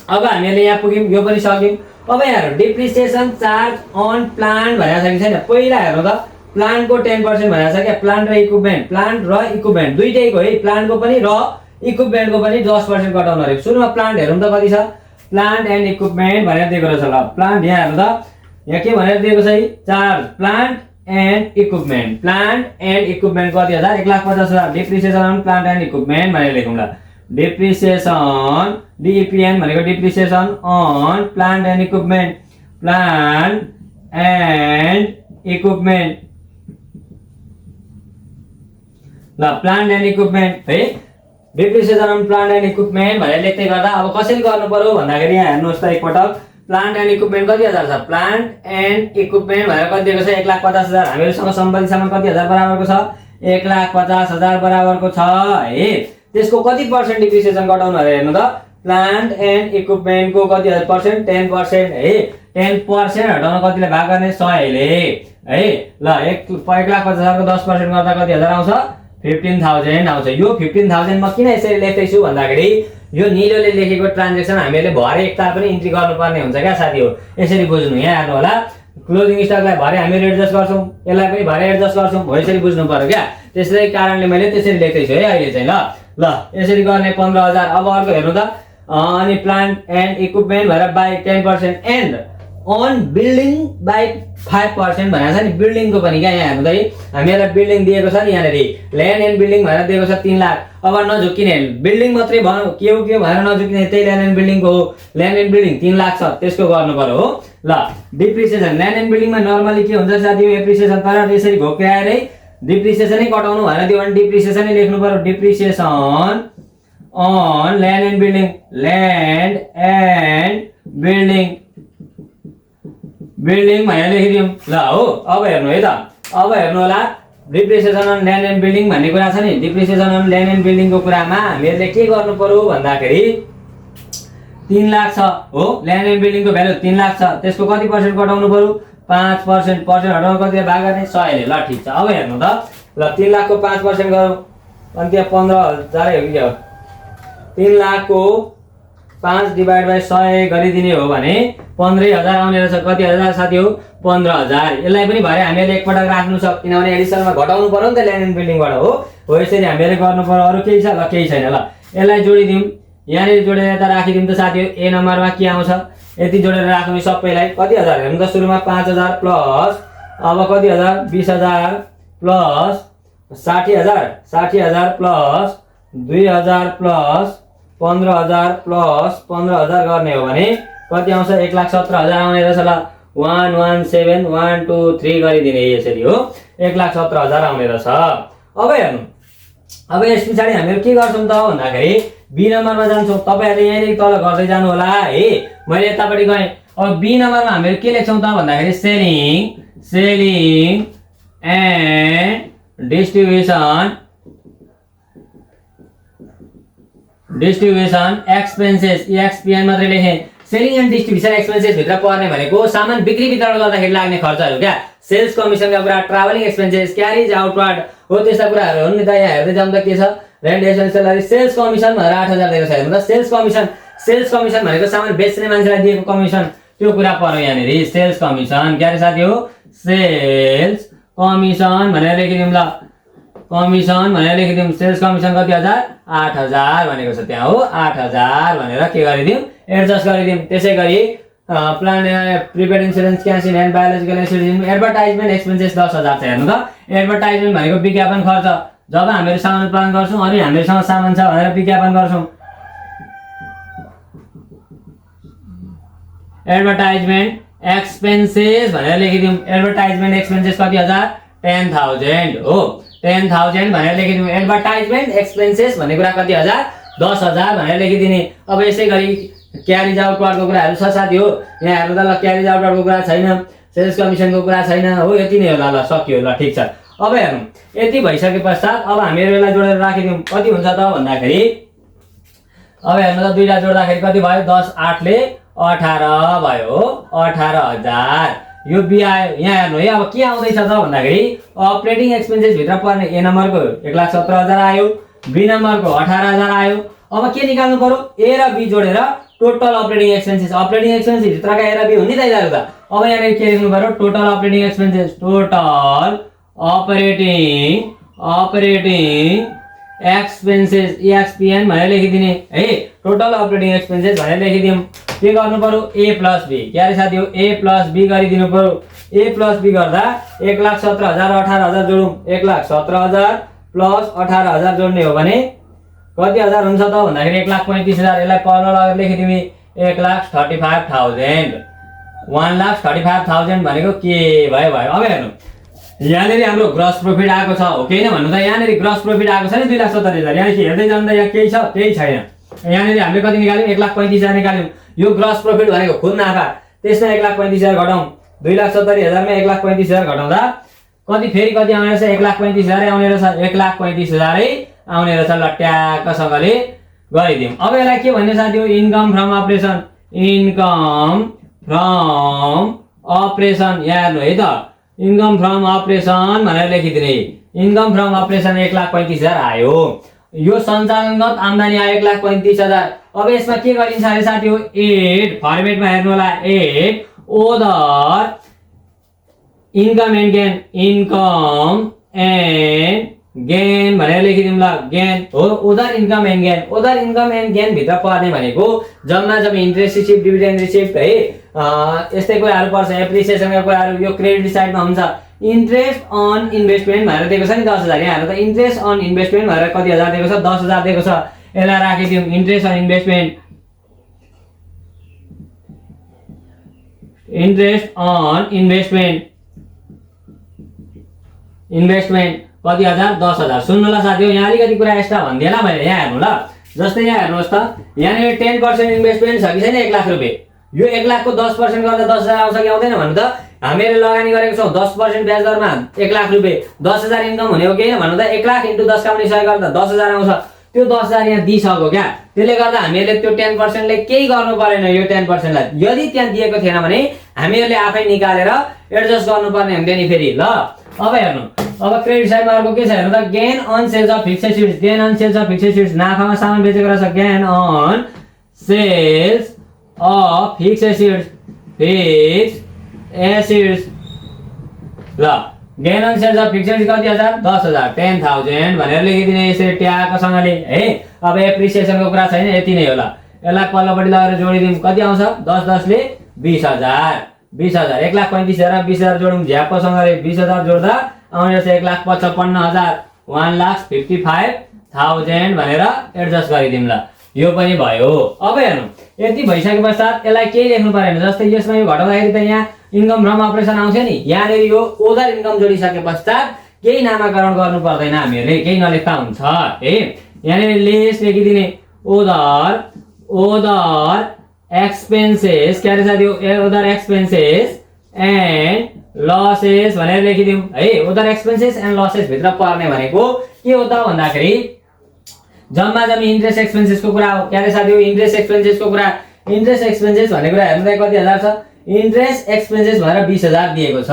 अब हामीहरूले यहाँ पुग्यौँ, यो पनि सक्यौँ। अब यहाँ डिप्रिसिएसन चार्ज अन प्लान्ट भनेको छ कि छैन। पहिला हेर्नु त, प्लान्टको 10% भनेको छ क्या। प्लान्ट र इक्विपमेन्ट दुईटैको है, प्लान्टको पनि र इक्विपमेन्टको पनि 10% घटाउनु अरे। सुरुमा प्लान्ट हेरौँ त कति छ, प्लान्ट एन्ड इक्विपमेन्ट भनेर दिएको रहेछ। ल प्लान्ट यहाँ हेर्नु त, यहाँ के भनेर दिएको छ, चार्ज प्लान्ट एन्ड इक्विपमेन्ट कति हजार, 1,50,000। Depreciation on plant and equipment भनेर लेखौँ। ल डिप्रिसिएसन, डिपिएन भनेको depreciation on plant and equipment, ल प्लान्ट एन्ड इक्विपमेन्ट है। Depreciation on plant and equipment भनेर लेख्दै गर्दा अब कसरी गर्नु पर्यो भन्दाखेरि यहाँ हेर्नुहोस् त एकपटक, प्लान्ट एन्ड इक्विपमेन्ट कति हजार छ, प्लान्ट एन्ड इक्विपमेन्ट भनेर कति दिएको छ, 1,50,000। हामीहरूसँग सम्पत्ति सामान कति हजार बराबरको छ, 1,50,000 बराबरको छ है। त्यसको कति पर्सेन्ट डिप्रिसिएसन घटाउनु अरे हेर्नु त, प्लान्ट एन्ड इक्विपमेन्टको कति पर्सेन्ट, 10% है। 10% हटाउन कतिले भाग गर्ने, 100ले है। ल 1,50,000 को 10% गर्दा कति हजार आउँछ, 15,000 आउँछ। यो 15,000 म किन यसरी लेख्दैछु भन्दाखेरि यो निलोले लेखेको ट्रान्जेक्सन हामीले भरे एकताल पनि इन्ट्री गर्नुपर्ने हुन्छ क्या साथी हो। यसरी बुझ्नु, यहाँ हेर्नु होला। क्लोजिङ स्टकलाई भरे हामीले एडजस्ट गर्छौँ, यसलाई पनि भरे एडजस्ट गर्छौँ हो, यसरी बुझ्नु पर्यो क्या। त्यसै कारणले मैले त्यसरी लेख्दैछु है अहिले चाहिँ। ल यसरी गर्ने 15,000। अब अर्को हेर्नु त, अनि प्लान्ट एन्ड इक्विपमेन्ट भएर by 10% and on building by 5% भनेको छ नि, बिल्डिङको पनि क्या। यहाँ हेर्नु त है, हामीलाई बिल्डिङ दिएको छ नि यहाँनिर, ल्यान्ड एन्ड बिल्डिङ भनेर दिएको छ 3 लाख। अब नझुक्किने बिल्डिङ मात्रै भनौँ के हो भनेर नझुक्किने, त्यही ल्यान्ड एन्ड बिल्डिङको हो। ल्यान्ड एन्ड बिल्डिङ 3 लाख छ, त्यसको गर्नु पर्यो हो। ल डिप्रिसिएसन, ल्यान्ड एन्ड बिल्डिङमा नर्मली के हुन्छ साथी, एप्रिसिएसन तर यसरी घोक्याएरै डिप्रिसिएसनै कटाउनु भनेर दियो भने डिप्रिसिएसनै लेख्नु पर्यो। Depreciation on land and building, land and building, building भनेर लेखिदिउँ। ल हो, अब हेर्नु है त, अब हेर्नु होला depreciation on land and building भन्ने कुरा छ नि। डिप्रिसिएसन अन ल्यान्ड एन्ड बिल्डिङको कुरामा हामीले के गर्नु पर्यो भन्दाखेरि 3 लाख छ हो, ल्यान्ड एन्ड बिल्डिङको भ्यालु 3 लाख छ, त्यसको कति पर्सेन्ट कटाउनु पर्यो, 5%। पर्सेन्ट हटाउनु कति भाग गर्ने, 100 ले। ल ठिक छ, अब हेर्नु त, ल 3 लाखको 5% गरौँ, अनि त्यहाँ 15,000 हो कि क्या हो, 3 लाखको 5/100 गरिदिने हो भने 15,000 आउने रहेछ। कति हजार साथी हो, 15,000। यसलाई पनि भरे हामीले एकपटक राख्नु छ, किनभने एडिसनमा घटाउनु पर्यो नि त ल्यान्ड एन्ड बिल्डिङबाट हो। यसरी हामीले गर्नु पर्यो। अरू केही छ, ल केही छैन। ल यसलाई जोडिदिउँ, यहाँनिर जोडेर यता राखिदिउँ त साथी हो। ए नम्बरमा के आउँछ, यति जोडेर राख्नु सबैलाई। कति हजार हेर्नु त, सुरुमा 5,000 प्लस, अब कति हजार, 20,000 प्लस 60,000, 60,000 प्लस 2,000 प्लस 15,000 प्लस 15,000 गर्ने हो भने कति आउँछ, 1,17,000 आउने रहेछ। ल 117,123 गरिदिने यसरी हो, 1,17,000 आउने रहेछ। अब हेर्नु, अब यस पछाडि हामीहरू के गर्छौँ त भन्दाखेरि बी नम्बरमा जान्छौँ। तपाईँहरूले यहाँनिर तल गर्दै जानु होला है, मैले यतापट्टि गएँ। अब बी नम्बरमा हामीहरू के लेख्छौँ त भन्दाखेरि सेलिङ एन्ड डिस्ट्रिब्युसन एक्सपेन्सेस, एक्सपिएन मात्रै लेखेँ। सेलिङ एन्ड डिस्ट्रिब्युसन एक्सपेन्सेस भित्र पर्ने भनेको सामान बिक्री वितरण गर्दाखेरि लाग्ने खर्चहरू क्या। सेल्स कमिसनका कुरा, ट्राभलिङ एक्सपेन्सेस, क्यारिज आउटवार्ड हो, त्यस्ता कुराहरू हो नि त। यहाँ हेर्दै जाउँ त के छ, rent expenses salary, sales commission भनेर 8,000 दिएको छ। हेर्नु त, सेल्स कमिसन भनेको सामान बेच्ने मान्छेलाई दिएको कमिसन, त्यो कुरा पर्यो यहाँनिर। सेल्स कमिसन के अरे साथी हो, सेल्स कमिसन भनेर लेखिदिउँ। ल कमिसन भनेर लेखिदिउँ। सेल्स कमिसन कति हजार, 8,000 भनेको छ त्यहाँ हो। 8,000 भनेर के गरिदिउँ, एडजस्ट गरिदिउँ। त्यसै गरी प्लान प्रिपेड इन्सुरेन्स, क्यासिन and biological asset, advertisement expenses 10,000 छ। हेर्नु त, एडभर्टाइजमेन्ट भनेको विज्ञापन खर्च। जब हामीहरू सामान उत्पादन गर्छौँ अनि हामीहरूसँग सामान छ भनेर विज्ञापन गर्छौँ, एडभर्टाइजमेन्ट एक्सपेन्सेस भनेर लेखिदिउँ। एडभर्टाइजमेन्ट एक्सपेन्सेस कति हजार, 10,000 हो। 10,000 भनेर लेखिदिउँ। एडभर्टाइजमेन्ट एक्सपेन्सेस भन्ने कुरा कति हजार, 10,000 भनेर लेखिदिने। अब यसै गरी क्यारिज आउटवार्डको कुराहरू छ साथी हो। यहाँ हेर्नु त, ल क्यारिज आउटवार्डको कुरा छैन, सेल्स कमिसनको कुरा छैन हो, यति नै होला। ल सकियो, ल ठिक छ। अब हेर्नु, यति भइसके पश्चात अब हामीहरू यसलाई जोडेर राखिदिउँ। कति हुन्छ त भन्दाखेरि, अब हेर्नु त, दुईटा जोड्दाखेरि कति भयो, 10 8 ले 18 भयो हो, 18,000 यो बी आयो। यहाँ हेर्नु है, अब के आउँदैछ त भन्दाखेरि अपरेटिङ एक्सपेन्सेस भित्र पर्ने ए नम्बरको 1,17,000 आयो, बी नम्बरको 18,000 आयो। अब के निकाल्नु पर्यो, ए र बी जोडेर total operating expenses. Operating expenses भित्रका ए र बी हो नि त यिनीहरू त। अब यहाँनिर के लेख्नु पर्यो, total operating expenses, total operating expenses expense भनेर लेखिदिने है। टोटल अपरेटिङ एक्सपेन्सेस भनेर लेखिदिउँ। के गर्नु पर्यो, ए प्लस बी, के अरे साथी हो, ए प्लस बी गरिदिनु पर्यो। ए प्लस बी गर्दा 1,17,000 18,000 जोडौँ। 1,17,000 प्लस 18,000 जोड्ने हो भने कति हजार हुन्छ त भन्दाखेरि 1,35,000। यसलाई पल्लो लगेर लेखिदिउँ, 1,35,000। 1,35,000 भनेको के भयो। अब हेर्नु, यहाँनिर हाम्रो ग्रस प्रफिट आएको छ हो, केही न भन्नु त। यहाँनिर ग्रस प्रफिट आएको छ नि 2,70,000। यहाँ हेर्दै जाँदा यहाँ केही छ, केही छैन। यहाँनिर हामीले कति निकाल्यौँ, 1,35,000 निकाल्यौँ। यो ग्रस प्रफिट भनेको खुद नाफा, त्यसमा 1,35,000 घटाउँ। 2,70,000 मा 1,35,000 घटाउँदा कति फेरि कति आउने रहेछ, 1,35,000 आउने रहेछ। 1,35,000 आउने रहेछ। ल ट्याक्कसँगले गरिदिउँ। अब यसलाई के भन्ने साथी हो, income from operation. Income from operation, यहाँ हेर्नु है त, इन्कम फ्रम अपरेसन भनेर लेखिदिने। इन्कम फ्रम अपरेसन 1,35,000 आयो। यो सञ्चालनगत आम्दानी आयो 1,35,000। अब यसमा के गरिन्छ अरे साथी हो, एड फर्मेटमा हेर्नु होला, add other income and gain भनेर लेखिदिउँ ल। गेन हो other income and gain. Other income and gain भित्र पर्ने भनेको जम्मा जब इन्ट्रेस्ट रिसिभ डिभिडेन्ड रिसिभ है यस्तै कुराहरू पर्छ। एप्रिसिएसनका कुराहरू यो क्रेडिट साइडमा हुन्छ। इन्ट्रेस्ट अन इन्भेस्टमेन्ट भनेर दिएको छ नि 10,000। यहाँ हेर्नु त इन्ट्रेस्ट अन इन्भेस्टमेन्ट भनेर कति हजार दिएको छ 10,000 दिएको छ। यसलाई राखिदिउँ interest on investment. Interest on investment कति हजार 10,000। सुन्नु ल साथी यहाँ अलिकति कुरा एक्स्ट्रा भनिदिएला मैले। यहाँ हेर्नु ल जस्तै यहाँ हेर्नुहोस् त यहाँनिर 10% इन्भेस्टमेन्ट छ कि छैन 1 लाख रुपियाँ। यो 1 लाखको 10% गर्दा 10,000 आउँछ कि आउँदैन भन्नु त। हामीले लगानी गरेको छौँ 10% ब्याज दरमा 1 लाख रुपियाँ 10,000 इन्कम हुने हो कि होइन भन्नु त। 1 लाख × 10 का 100 गर्दा 10,000 आउँछ। त्यो 10,000 यहाँ दिइसक्यो क्या। त्यसले गर्दा हामीले त्यो 10%ले केही गर्नु परेन। यो 10% लाई यदि त्यहाँ दिएको थिएन भने हामीहरूले आफै निकालेर एडजस्ट गर्नुपर्ने हुन्थ्यो नि फेरि ल। अब हेर्नु अब क्रेडिट साइडमा अर्को के छ हेर्नु त gain on sales of fixed assets. Gain on sales of fixed assets नाफामा सामान बेचेको रहेछ। Gain on sales of fixed assets ल। Gain on sales of fixed assets कति हजार 10,000 10,000 भनेर लेखिदिने यसरी ट्याकसँगले है। अब एप्रिसिएसनको कुरा छैन यति नै होला। यसलाई पल्लोपट्टि लगाएर जोडिदिउँ कति आउँछ 10 10 ले 20,000 20,000 1,35,000 20,000 जोडौँ झ्याप्पसँगले 20,000 जोड्दा आउने रहेछ 1,55,000 1,55,000 भनेर एडजस्ट गरिदिउँ ल। यो पनि भयो। अब हेर्नु यति भइसके पश्चात यसलाई केही लेख्नु परेन। जस्तै यसमा यो घटाउँदाखेरि त यहाँ इन्कम फ्रम अपरेसन आउँथ्यो नि। यहाँनिर यो उधार इन्कम जोडिसके पश्चात केही नामाकरण गर्नु पर्दैन हामीहरूले केही नलेख्दा हुन्छ है। यहाँनिर लेस लेखिदिने उधार एक्सपेन्सेस क्या रहेछ त्यो उधार एक्सपेन्सेस एन्ड लसेस भनेर लेखिदिउँ है। उधार एक्सपेन्सेस एन्ड लसेस भित्र पर्ने भनेको के हो त भन्दाखेरि जम्मा जम्मी इन्ट्रेस्ट एक्सपेन्सेसको कुरा हो। क्या रहेछ त्यो इन्ट्रेस्ट एक्सपेन्सेसको कुरा। इन्ट्रेस्ट एक्सपेन्सेस भनेको हेर्नु त कति हजार छ। इन्ट्रेस्ट एक्सपेन्सेस भएर 20,000 दिएको छ।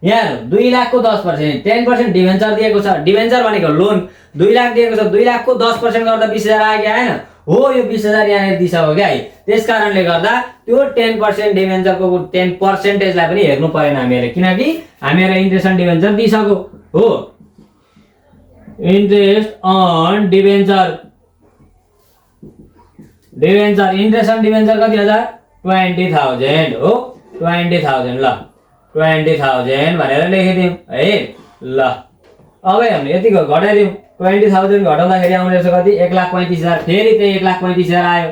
यहाँ 2 लाखको 10% 10% डिभेन्चर दिएको छ। डिभेन्चर भनेको लोन 2 लाख दिएको छ। 2 लाखको 10% गर्दा 20,000 आयो कि आएन हो। यो 20,000 यहाँनिर दिइसक्यो क्या है। त्यस कारणले गर्दा त्यो 10% डिभेन्चरको 10% लाई पनि हेर्नु परेन हामीहरूले किनकि हामीहरूले इन्ट्रेस्ट अन डिभेन्चर दिइसक्यो हो। Interest on debenture interest on debenture कति हजार 20,000 हो। 20,000 ल 20,000 भनेर लेखिदिउँ है ल। अब हेर्नु यतिको घटाइदिउँ 20,000 घटाउँदाखेरि आउने रहेछ कति 1,35,000 फेरि त्यही 1,35,000 आयो।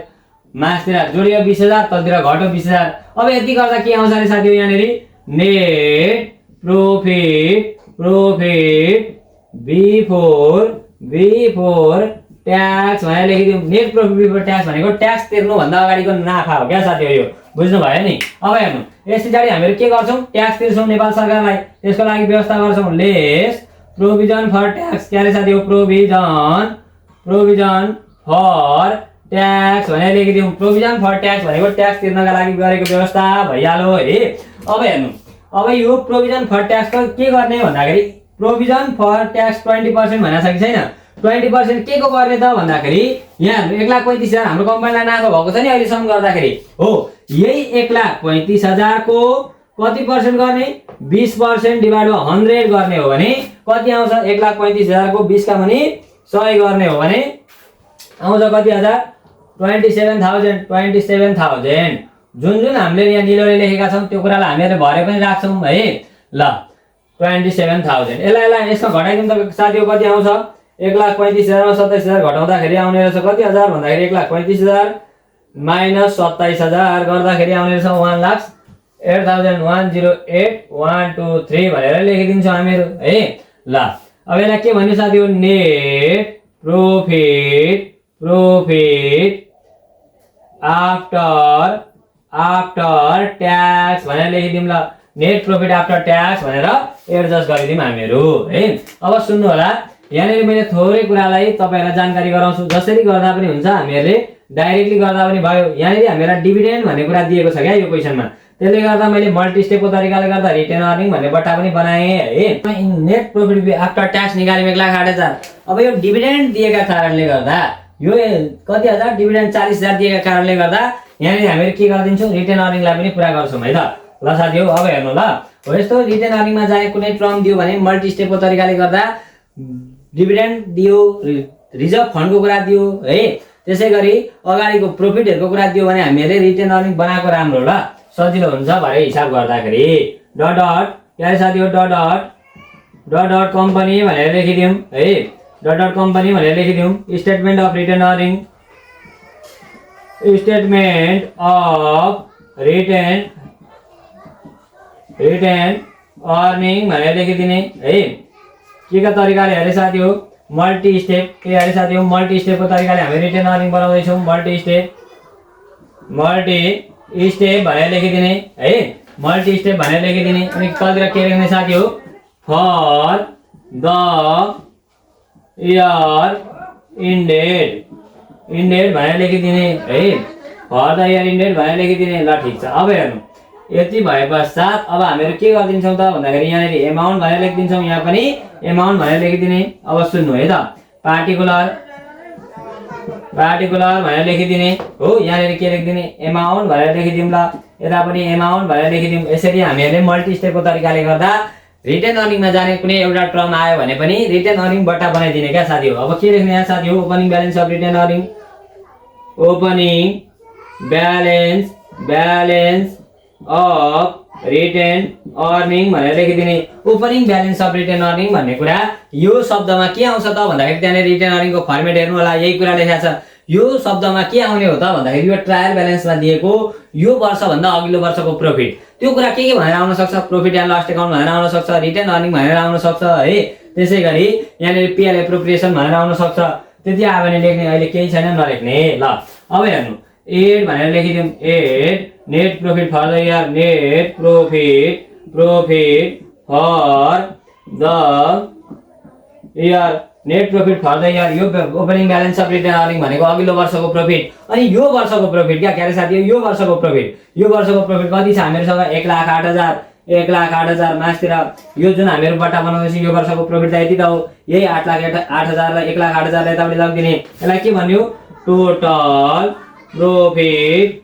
मासतिर जोडियो 20,000 तलतिर घट्यो 20,000। अब यति गर्दा के आउँछ अरे साथी यहाँनिर नेट प्रॉफिट बिफोर ट्याक्स भनेर लेखिदिउँ। नेट प्रॉफिट बिफोर ट्याक्स भनेको ट्याक्स तिर्नु भन्दा अगाडिको नाफा हो क्या साथी यो बुझ्नु भयो नि। अब हेर्नु यस पछाडि हामीहरू के गर्छौँ ट्याक्स तिर्छौँ नेपाल सरकारलाई। त्यसको लागि व्यवस्था गर्छौँ लेस प्रोभिजन फर ट्याक्स क्या रे साथी हो प्रोभिजन फर ट्याक्स भनेर लेखिदिउँ। प्रोभिजन फर ट्याक्स भनेको ट्याक्स तिर्नका लागि गरेको व्यवस्था भइहाल्यो है। अब हेर्नु अब यो प्रोभिजन फर ट्याक्स के गर्ने भन्दाखेरि प्रोभिजन फर ट्याक्स 20% भनेको छ कि छैन। 20% के को गर्ने त भन्दाखेरि यहाँ 1,35,000 हाम्रो कम्पनीलाई नाफा भएको छ नि अहिलेसम्म गर्दाखेरि हो। यही 1,35,000 को कति पर्सेन्ट गर्ने 20% डिभाइड बाइ 100 गर्ने हो भने कति आउँछ 1,35,000 को 20 का पनि 100 गर्ने हो भने आउँछ कति हजार 27,000 जुन हामीले यहाँ निलोले लेखेका छौँ त्यो कुरालाई हामीले भरे पनि राख्छौँ है ल 27,000। यसलाई यसमा घटाइदिउँ त साथीहरु कति आउँछ 1,35,000 मा 27,000 घटाउँदाखेरि आउने रहेछ कति हजार भन्दाखेरि 1,35,000 माइनस 27,000 गर्दाखेरि आउने रहेछ 1,08,108,123 भनेर लेखिदिन्छौँ हामीहरू है ल। अब यसलाई के भन्ने साथीहरु नेट प्रॉफिट आफ्टर ट्याक्स भनेर लेखिदिउँ ल। नेट प्रॉफिट आफ्टर ट्याक्स भनेर एडजस्ट गरिदिउँ हामीहरू है। अब सुन्नु होला यहाँनिर मैले थोरै कुरालाई तपाईहरुलाई जानकारी गराउँछु। जसरी गर्दा पनि हुन्छ हामीहरूले डाइरेक्टली गर्दा पनि भयो। यहाँनिर हामीलाई डिभिडेन्ड भन्ने कुरा दिएको छ क्या यो क्वेशनमा। त्यसले गर्दा मैले मल्टी स्टेपको तरिकाले गर्दा रिटेन अर्निङ भन्ने बट्टा पनि बनाएँ है। नेट प्रॉफिट आफ्टर ट्याक्स निकाल्यौँ 1,08,000। अब यो डिभिडेन्ड दिएका कारणले गर्दा यो कति हजार डिभिडेन्ड 40,000 दिएका कारणले गर्दा यहाँनिर हामीहरू के गरिदिन्छौँ रिटेन अर्निङलाई पनि पुरा गर्छौँ है त ल साथीहरु। अब हेर्नु ल हो यस्तो रिटेन अर्निङमा जाने कुनै टर्म दियो भने मल्टी स्टेपको तरिकाले गर्दा डिभिडेन्ड दियो, रिजर्भ फन्डको कुरा दियो है, त्यसैगरी अगाडिको प्रोफिटहरुको कुरा दियो भने हामीले रिटेन अर्निङ बनाएको राम्रो ल, सजिलो हुन्छ भरे हिसाब गर्दाखेरि। डट डट के साथी हो, dot dot dot dot company भनेर लेखिदियौं है, डट डट कम्पनी भनेर लेखिदियौं। Statement of retain earning, statement of retain earning भनेर लेखिदिने है। के का तरिकाले हेरे साथी हो, मल्टी स्टेप के हेरे साथी हो, मल्टी स्टेपको तरिकाले हामी रिटेन अर्निङ बनाउँदै छौं। मल्टी स्टेप भनेर लेखिदिने है, मल्टी स्टेप भनेर लेखिदिने। अनि तलतिर के लेख्ने साथी हो, फर द इयर इन्डेड भनेर लेखिदिने है, फर द इयर इन्डेड भनेर लेखिदिने। ल ठीक छ, अब हेर्नु यति भए पश्चात अब हामीहरु के गर्दिन्छौं त भन्दाखेरि यहाँनेरि एमाउन्ट भनेर लेखिदिन्छौं, यहाँ पनि एमाउन्ट भनेर लेखिदिने। अब सुन्नु है त, पार्टिकुलर भनेर लेखिदिने हो, यहाँनेरि के लेखिदिने, एमाउन्ट भनेर लेखिदिउँ। ल यता पनि एमाउन्ट भनेर लेखिदिउँ। यसरी हामीहरूले मल्टी स्टेपको तरिकाले गर्दा रिटेन अर्निङमा जाने कुनै एउटा टर्म आयो भने पनि रिटेन अर्निङ बट्टा बनाइदिने क्या साथी हो। अब के लेख्ने यहाँ साथी हो, opening balance of retain earning, opening balance of retain earning भनेर लेखिदिने। Opening balance of retain earning भन्ने कुरा यो शब्दमा के आउँछ त भन्दाखेरि त्यहाँ रिटेन अर्निङको फर्मेट हेर्नु होला, यही कुरा लेखेको छ। यो शब्दमा के आउने हो त भन्दाखेरि यो ट्रायल ब्यालेन्समा दिएको यो वर्षभन्दा अघिल्लो वर्षको प्रॉफिट, त्यो कुरा के भनेर आउन सक्छ, प्रॉफिट एन्ड लस अकाउन्ट भनेर आउन सक्छ, रिटेन अर्निङ भनेर आउन सक्छ है। त्यसैगरी यहाँनिर पीएल एप्रोप्रिएसन भनेर आउन सक्छ। त्यति आयो भने लेख्ने, अहिले केही छैन नलेख्ने। ल अब हेर्नु, एड भनेर लेखिदिउँ, add net profit for the year, net profit for the year, net profit for the year. यो opening balance of retain earning भनेको अघिल्लो वर्षको प्रॉफिट। अनि यो वर्षको प्रॉफिट क्या अरे साथी, यो वर्षको प्रॉफिट कति छ हामीहरुसँग, 1,08,000 मासतिर यो जुन हामीहरु बट्टा बनाउँदैछ यो वर्षको प्रॉफिट त यति त हो। यही 8,08,000 लाई 1,08,000 लाई यतापट्टि लगिदिने। यसलाई के भन्यो, total profit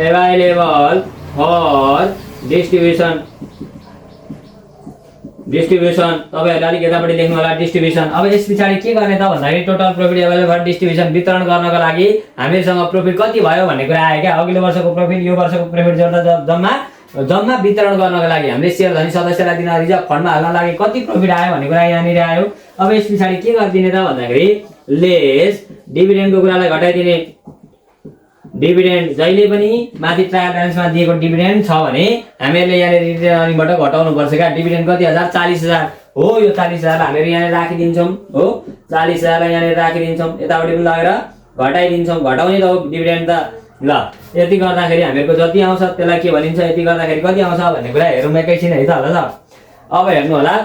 available for distribution. तपाईहरुले अलिक यतापट्टि लेख्नु होला, डिस्ट्रिब्युसन। अब यस पछाडी के गर्ने त भन्दाखेरि total profit available for distribution वितरण गर्नको लागि हामीसँग प्रॉफिट कति भयो भन्ने कुरा आयो क्या। अघिल्लो वर्षको प्रॉफिट यो वर्षको प्रॉफिट जोड्दा जम्मा वितरण गर्नको लागि हामीले शेयर धनी सदस्यलाई दिन, रिजर्भ फन्डमा हाल्न लागि कति प्रॉफिट आयो भन्ने कुरा यहाँनिर आयो। अब यस पछाडी के गरिदिने त भन्दाखेरि लेस डिभिडेन्डको कुरालाई घटाइदिने। डिभिडेन्ड जहिले पनि माथि ट्रायल ब्यालेन्समा दिएको डिभिडेन्ड छ भने हामीहरूले यहाँनिर रिटेन अर्निङबाट घटाउनु पर्छ क्या। डिभिडेन्ड कति 40,000 हो, यो 40,000 हामीहरू यहाँनिर राखिदिन्छौँ हो, 40,000 लाई यहाँनिर राखिदिन्छौँ, यतापट्टि पनि लगेर घटाइदिन्छौँ, घटाउने त हो डिभिडेन्ड त। ल यति गर्दाखेरि हामीहरूको जति आउँछ त्यसलाई के भनिन्छ, यति गर्दाखेरि कति आउँछ भन्ने कुरा हेरौँ एकैछिन है त। ल अब हेर्नु होला,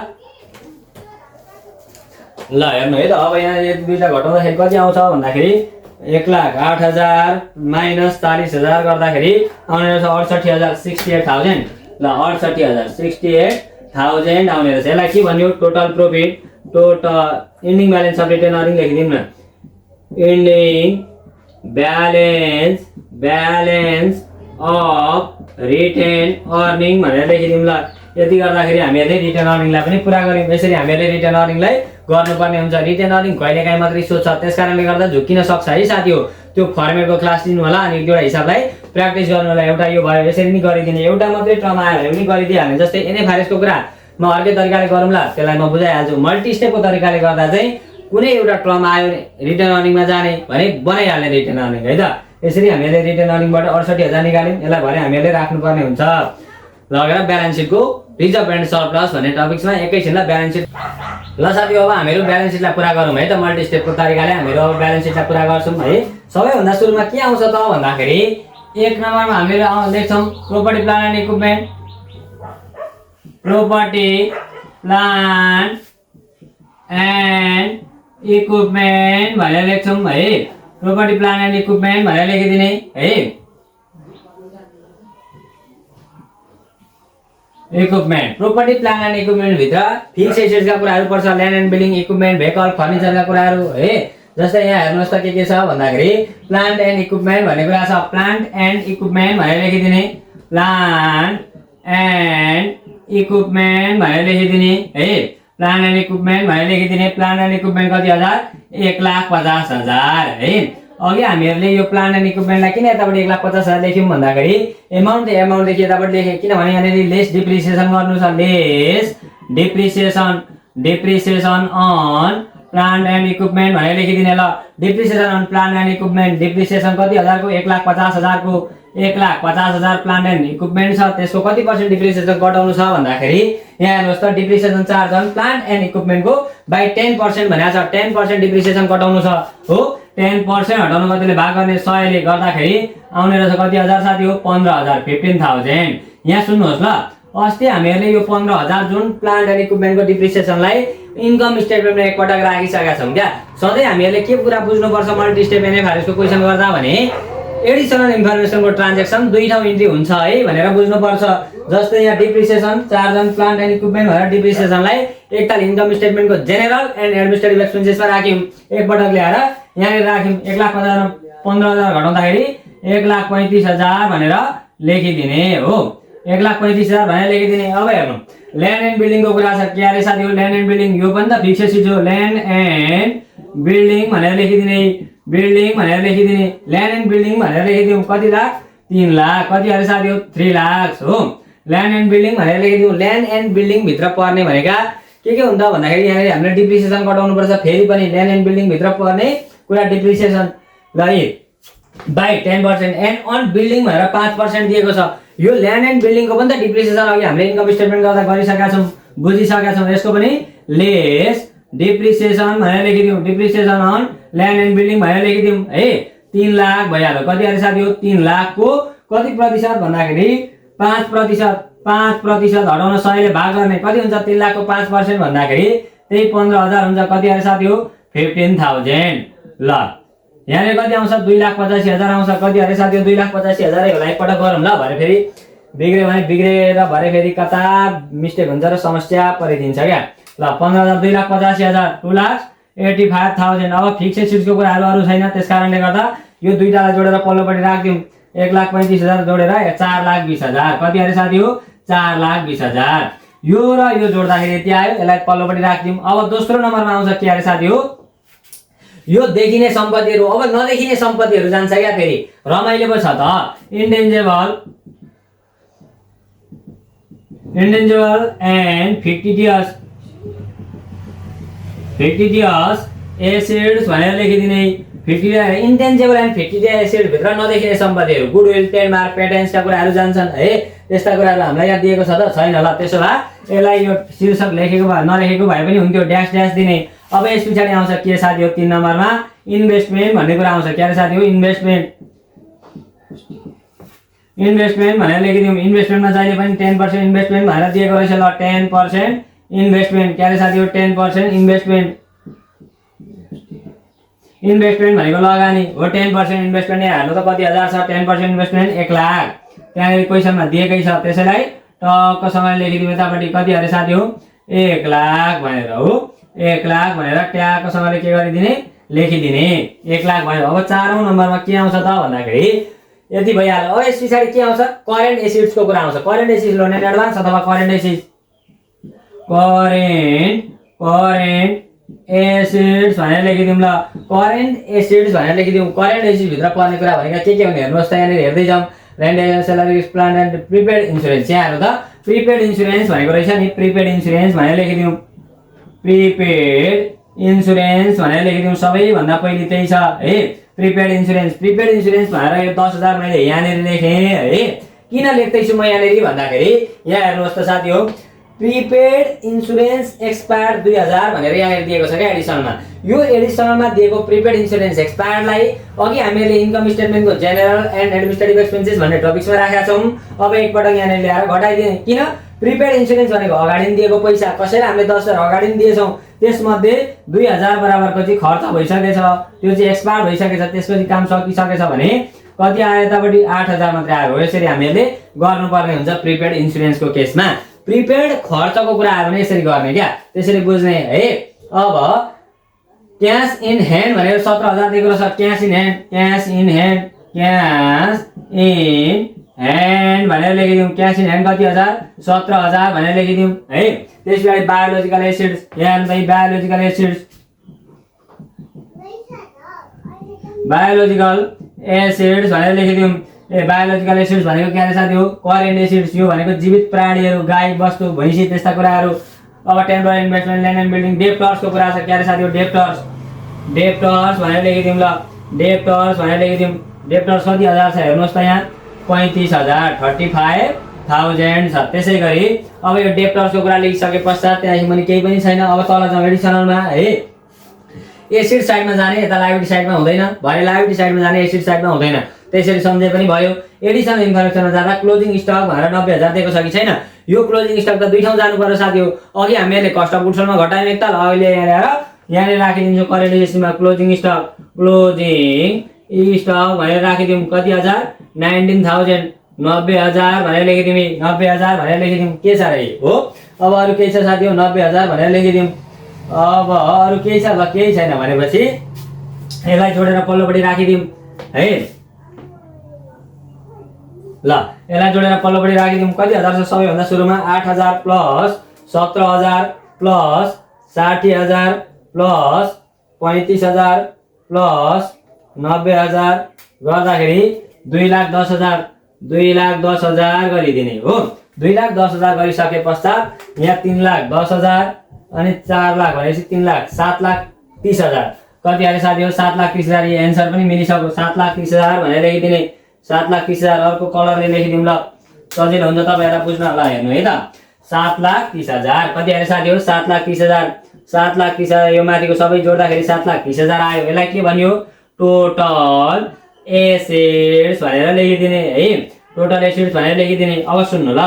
ल हेर्नु है त। अब यहाँ दुईटा घटाउँदाखेरि कति आउँछ भन्दाखेरि 1,08,000 माइनस 40,000 गर्दाखेरि आउने रहेछ 68,000 ल 68,000 आउने रहेछ। यसलाई के भन्यो, total profit, total ending balance of retain earning लेखिदिउँ न, ending balance of retain earning भनेर लेखिदिउँ। ल यति गर्दाखेरि हामीहरूले रिटेन अर्निङलाई पनि पुरा गर्यौँ। यसरी हामीहरूले रिटेन अर्निङलाई गर्नुपर्ने हुन्छ। रिटेन अर्निङ कहिलेकाहीँ मात्रै सोध्छ, त्यसकारणले गर्दा झुकिन सक्छ है साथी हो। त्यो फर्मेटको क्लास लिनु होला अनि एउटा हिसाबलाई प्र्याक्टिस गर्नु होला। एउटा यो भयो, यसरी नै गरिदिने, एउटा मात्रै टर्म आयो भने पनि गरिदिइहाल्ने। जस्तै एनएफआरएसको कुरा म अर्कै तरिकाले गरौँला, त्यसलाई म बुझाइहाल्छु। मल्टी स्टेपको तरिकाले गर्दा चाहिँ कुनै एउटा टर्म आयो रिटेन अर्निङमा जाने भने बनाइहाल्ने रिटेन अर्निङ है त। यसरी हामीले रिटेन अर्निङबाट 68,000 निकाल्यौँ, यसलाई भने हामीहरूले राख्नुपर्ने हुन्छ। लगेर ब्यालेन्स सिटको रिजर्भ एन्ड सरप्लस भन्ने टपिक्समा एकैछिनलाई ब्यालेन्स सिट। ल साथी अब हामीहरू ब्यालेन्स सिटलाई पुरा गरौँ है त। मल्टी स्टेपको तरिकाले हामीहरू अब ब्यालेन्स सिटलाई पुरा गर्छौँ है। सबैभन्दा सुरुमा के आउँछ त भन्दाखेरि 1 नम्बरमा हामीहरू लेख्छौँ property plan and equipment, property plan and equipment भनेर लेख्छौँ है। प्रोपर्टी प्लान एन्ड इक्विपमेन्ट भनेर लेखिदिने है। Equipment, property plan and equipment भित्र फिक्स एसेट्सका कुराहरू पर्छ, land and building, equipment, vehicle, फर्निचरका कुराहरू है। जस्तै यहाँ हेर्नुहोस् त के छ भन्दाखेरि प्लान्ट एन्ड इक्विपमेन्ट भन्ने कुरा छ। प्लान्ट एन्ड इक्विपमेन्ट भनेर लेखिदिने, प्लान्ट एन्ड इक्विपमेन्ट भनेर लेखिदिने है। प्लान्ट एन्ड इक्विपमेन्ट भनेर लेखिदिने। प्लान्ट एन्ड इक्विपमेन्ट कति हजार? 1,50,000 है। अघि हामीहरूले यो प्लान्ट एन्ड इक्विपमेन्टलाई किन यतापट्टि 1,50,000 लेख्यौँ भन्दाखेरि एमाउन्टदेखि यतापट्टि लेखेँ, किनभने यहाँनिर लेस डिप्रिसिएसन गर्नु छ। Less depreciation on plant and equipment भनेर लेखिदिने। ल depreciation on plant and equipment, depreciation कति हजारको? 1,50,000 को। 1,50,000 प्लान्ट एन्ड इक्विपमेन्ट छ, त्यसको कति % डिप्रिसिएसन कटाउनु छ भन्दाखेरि यहाँ हेर्नुहोस् त depreciation charge on plant and इक्विपमेन्टको बाई 10% भनेको छ। 10% डिप्रिसिएसन कटाउनु छ हो। 10% हटाउनु कतिले भाग गर्ने? 100 ले गर्दाखेरि आउने रहेछ कति हजार साथी हो? 15,000, 15,000। यहाँ सुन्नुहोस् ल, अस्ति हामीहरूले यो 15,000 जुन प्लान्ट एन्ड इक्विपमेन्टको डिप्रिसिएसनलाई इन्कम स्टेटमेन्टमा एकपटक राखिसकेका छौँ क्या। सधैँ हामीहरूले के कुरा बुझ्नुपर्छ मल्टी स्टेप एनएफआरएसको क्वेसन गर्दा भने एडिसनल इन्फर्मेसनको ट्रान्जेक्सन 2 ठाउँ इन्ट्री हुन्छ है भनेर बुझ्नुपर्छ। जस्तै यहाँ depreciation charge on plant and equipment भनेर डिप्रिसिएसनलाई एकताल इन्कम स्टेटमेन्टको जेनरल एन्ड एडमिनिस्ट्रेटिभ एक्सपेन्सेसमा राख्यौँ, एकपटक ल्याएर यहाँनिर राख्यौँ। 1,50,000 15,000 घटाउँदाखेरि 1,35,000 भनेर लेखिदिने हो। 1,35,000 भनेर लेखिदिने। अब हेर्नु ल्यान्ड एन्ड बिल्डिङको कुरा छ। के अरे साथी हो? ल्यान्ड एन्ड बिल्डिङ यो पनि त फिक्स चिज हो। ल्यान्ड एन्ड बिल्डिङ भनेर लेखिदिने, बिल्डिङ भनेर लेखिदिने। ल्यान्ड एन्ड बिल्डिङ भनेर लेखिदिउँ कति लाख? 3 लाख। कति अरे साथी हो? 3 लाख हो। ल्यान्ड एन्ड बिल्डिङ भनेर लेखिदिउँ। ल्यान्ड एन्ड बिल्डिङ भित्र पर्ने भनेका के हुन्छ भन्दाखेरि यहाँनिर हामीले डिप्रिसिएसन कटाउनु पर्छ। फेरि पनि ल्यान्ड एन्ड बिल्डिङ भित्र पर्ने कुरा डिप्रिसिएसन ल बाई 10% एन्ड अन बिल्डिङ भनेर 5% दिएको छ। यो ल्यान्ड एन्ड बिल्डिङको पनि त डिप्रिसिएसन अघि हामीले इन्कम स्टेटमेन्ट गर्दा गरिसकेका छौँ, बुझिसकेका छौँ। यसको पनि लेस डिप्रिसिएसन भनेर लेखिदिउँ। Depreciation on land and building भनेर लेखिदिउँ है। 3 लाख भइहाल्यो। कति अरे साथी हो? 3 लाखको कति प्रतिशत भन्दाखेरि 5%। 5% हटाउन 100 ले भाग गर्ने कति हुन्छ? 3 लाखको 5% भन्दाखेरि त्यही 15,000 हुन्छ। कति अरे साथी हो? 15,000। ल यहाँनिर कति आउँछ? 2,85,000 आउँछ। कति अरे साथी हो? 2,85,000 होला। एकपटक गरौँ ल। भरे फेरि बिग्रियो भने बिग्रेर भरे फेरि कता मिस्टेक हुन्छ र समस्या परिदिन्छ क्या। ल 15,000 2,85,000 2,85,000। अब फिक्स सिट्सको कुराहरू अरू छैन, त्यस कारणले गर्दा यो दुईटालाई जोडेर पल्लोपट्टि राखिदिउँ। 1,35,000 जोडेर 4,20,000। कति अरे साथी हो? 4,20,000। यो र यो जोड्दाखेरि यति आयो। यसलाई पल्लोपट्टि राखिदिउँ। अब दोस्रो नम्बरमा आउँछ के अरे साथी हो? यो देखिने सम्पत्तिहरू। अब नदेखिने सम्पत्तिहरू जान्छ क्या। फेरि रमाइलो पो छ त। इन्टेन्जिबल एन्ड फिक्टिटियस एसिड्स भनेर लेखिदिने। इन्टेन्जिबल एन्ड फिक्टिटियस एसिड भित्र नदेखिने सम्पत्तिहरू गुडविल, ट्रेडमार्क, पेटेन्ट्सका कुराहरू जान्छन् है। त्यस्ता कुराहरू हामीलाई यहाँ दिएको छ त? छैन। ल त्यसो भए यसलाई यो शीर्षक लेखेको भए नलेखेको भए पनि हुन्थ्यो, ड्यास ड्यास दिने। अब यस पछाडि आउँछ के साथी हो? 3 नम्बरमा इन्भेस्टमेन्ट भन्ने कुरा आउँछ। के अरे साथी हो? इन्भेस्टमेन्ट भनेर लेखिदिउँ। इन्भेस्टमेन्टमा जहिले पनि 10% इन्भेस्टमेन्ट भनेर दिएको रहेछ। ल 10% इन्भेस्टमेन्ट। के अरे साथी हो? 10% इन्भेस्टमेन्ट भनेको लगानी हो। 10% इन्भेस्टमेन्ट यहाँ हेर्नु त कति हजार छ? 10% इन्भेस्टमेन्ट 1 लाख। त्यहाँनिर क्वेसनमा दिएकै छ, त्यसैलाई टक्कसँग लेखिदिउँ यतापट्टि। कति अरे साथी हो? 1 लाख भनेर हो। 1 लाख भनेर ट्याक्कसँगले के गरिदिने? लेखिदिने। 1 लाख भयो। अब 4औं नम्बरमा के आउँछ त भन्दाखेरि यति भइहाल्यो। अब यस पछाडि के आउँछ? करेन्ट एसिड्सको कुरा आउँछ। Current acids loan and advance अथवा करेन्ट एसिड्स। करेन्ट एसिड्स भनेर लेखिदिउँ। ल करेन्ट एसिड्स भनेर लेखिदिउँ। करेन्ट एसिड भित्र पर्ने कुरा भनेको के हुने हेर्नुहोस् त। यहाँनिर हेर्दै जाउँ। Rent, salary, plan and prepaid insurance. यहाँ हेर्नु त प्रिपेड इन्सुरेन्स भनेको रहेछ नि। प्रिपेड इन्सुरेन्स भनेर लेखिदिउँ। प्रिपेड इन्सुरेन्स भनेर लेखिदिउँ। सबैभन्दा पहिले त्यही छ है, प्रिपेड इन्सुरेन्स। प्रिपेड इन्सुरेन्स भनेर यो 10,000 मैले यहाँनिर लेखेँ है। किन लेख्दैछु म यहाँनिर भन्दाखेरि यहाँ हेर्नुहोस् त साथी हो, प्रिपेड इन्सुरेन्स एक्सपायर 2000 भनेर यहाँ दिएको छ क्या एडिसनलमा। यो एडिसनलमा दिएको प्रिपेड इन्सुरेन्स एक्सपायरलाई अघि हामीले इन्कम स्टेटमेन्टको जेनरल एन्ड एडमिनिस्ट्रेटिभ एक्सपेन्सेस भन्ने टपिक्समा राखेका छौँ। अब एकपटक यहाँ ल्याएर घटाइदिने। किन? प्रिपेड इन्सुरेन्स भनेको अगाडि दिएको पैसा, कसैलाई हामीले 10,000 अगाडि दिएछौँ, त्यसमध्ये 2000 बराबरको चाहिँ खर्च भइसकेछ, त्यो चाहिँ एक्सपायर भइसकेछ, त्यसपछि काम सकिसकेछ भने कति आयो यतापट्टि? 8,000 मात्रै आयो। यसरी हामीले गर्नुपर्ने हुन्छ प्रिपेड इन्सुरेन्सको केसमा। प्रिपेड खर्चको कुरा आयो भने यसरी गर्ने क्या, त्यसरी बुझ्ने है। अब क्यास इन ह्यान्ड भनेर 17,000 दिएको रहेछ। Cash in hand, cash in hand, cash in hand भनेर लेखिदिउँ। क्यास इन ह्यान्ड कति हजार? 17,000 भनेर लेखिदिउँ है। त्यसपछि बायोलोजिकल एसिड्स, यहाँ चाहिँ बायोलोजिकल एसिड्स, बायोलोजिकल एसिड्स भनेर लेखिदिउँ। बायोलोजिकल एसिड्स भनेको के रहेछ साथी हो? Current acids. यो भनेको जीवित प्राणीहरू, गाई बस्तु भैँसी त्यस्ता कुराहरू। अब temporary investment, land and building, डेप्टर्सको कुरा छ। के साथी हो? डेप्टर्स, डेप्टर्स भनेर लेखिदिउँ। ल डेप्टर्स भनेर लेखिदिउँ। डेप्टर्स कति हजार छ हेर्नुहोस् त यहाँ? 35,000, 35,000 छ। त्यसै गरी अब यो डेप्टर्सको कुरा लेखिसके पश्चात त्यहाँदेखि पनि केही पनि छैन। अब तल जाउँ एडिसनलमा है। एसिड साइडमा जाने यता लाइबिलिटी साइडमा हुँदैन, भरे लाइबिलिटी साइडमा जाने एसिड साइडमा हुँदैन। त्यसरी सम्झे पनि भयो। एडिसनल इन्फर्मेसनमा जाँदा क्लोजिङ स्टक भनेर 90,000 दिएको छ कि छैन? यो क्लोजिङ स्टक त दुई ठाउँ जानु पर्यो साथी हो। अघि हामीहरूले कस्ट अफ गुड्स सोल्डमा घटायौँ एकताल, अहिले यहाँनिर राखिदिन्छौँ करेन्ट एसिडमा क्लोजिङ स्टक, क्लोजिङ स्टक भनेर राखिदिउँ। कति हजार? 19,000, 90,000 भनेर लेखिदिउँ। 90,000 भनेर लेखिदिउँ। के छ रे हो? अब अरू केही छ साथी हो? 90,000 भनेर लेखिदिउँ। अब अरू केही छ? ल केही छैन भनेपछि यसलाई जोडेर पल्लोपट्टि राखिदिउँ है। ल यसलाई जोडेर पल्लोपट्टि राखिदिउँ। कति हजार छ सबैभन्दा सुरुमा? 8,000 प्लस 17,000 प्लस 60,000 प्लस 35,000 प्लस 90,000 गर्दाखेरि 2,10,000, 2,10,000 गरिदिने हो। 2,10,000 गरिसके पश्चात यहाँ 3,10,000 अनि 4 लाख भनेपछि 3 लाख, 7,30,000 कति आयो साथी हो? 7,30,000। यो एन्सर पनि मिलिसक्यो। 7,30,000 भनेर लेखिदिने। 7,30,000 अर्को कलरले लेखिदिउँ। ल सजिलो हुन्छ तपाईँहरूलाई बुझ्न। ल हेर्नु है त, 7,30,000 कति आयो साथी हो? 7,30,000। 7,30,000 यो माथिको सबै जोड्दाखेरि 7,30,000 आयो। यसलाई के भन्यो? टोटल एसिड्स भनेर लेखिदिने है। टोटल एसिड्स भनेर लेखिदिने। अब सुन्नु ल,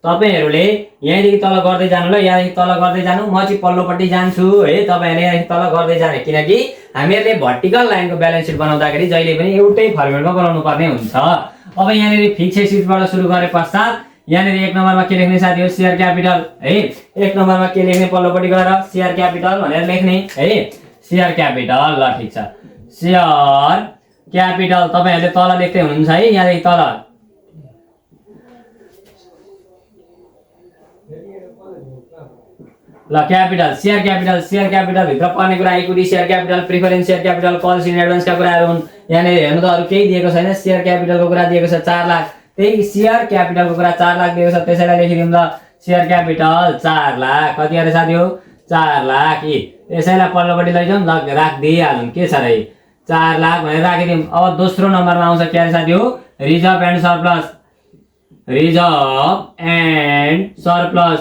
तपाईहरूले यहाँदेखि तल गर्दै जानु। ल यहाँदेखि तल गर्दै जानु, म चाहिँ पल्लोपट्टि जान्छु है। तपाईँहरूले यहाँदेखि तल गर्दै जाने, किनकि हामीहरूले भर्टिकल लाइनको ब्यालेन्स सिट बनाउँदाखेरि जहिले पनि एउटै फर्मेटमा बनाउनु पर्ने हुन्छ। अब यहाँनिर फिक्स एसिडबाट सुरु गरे पश्चात यहाँनिर 1 नम्बरमा के लेख्ने साथी हो? शेयर क्यापिटल है। 1 नम्बरमा के लेख्ने? पल्लोपट्टि गएर शेयर क्यापिटल भनेर लेख्ने है। Share capital. ल ठिक छ, शेयर क्यापिटल तपाईँहरूले तल लेख्दै हुनुहुन्छ है। यहाँदेखि तल ल capital, share capital, share capital भित्र पर्ने कुरा equity share capital, preference share capital, calls in एडभान्सका कुराहरू हुन्। यहाँनिर हेर्नु त अरू केही दिएको छैन। शेयर क्यापिटलको कुरा दिएको छ 4 लाख, त्यही शेयर क्यापिटलको कुरा 4 लाख दिएको छ। त्यसैलाई लेखिदिउँ। ल शेयर क्यापिटल 4 लाख कति अरे साथी हो? 4 लाख। यसैलाई पल्लोपट्टि लैजाउँ। ल राखिदिइहालौँ। के छ रे? 4 लाख भनेर राखिदिउँ। अब दोस्रो नम्बरमा आउँछ के अरे साथी हो? Reserve and surplus, reserve and surplus,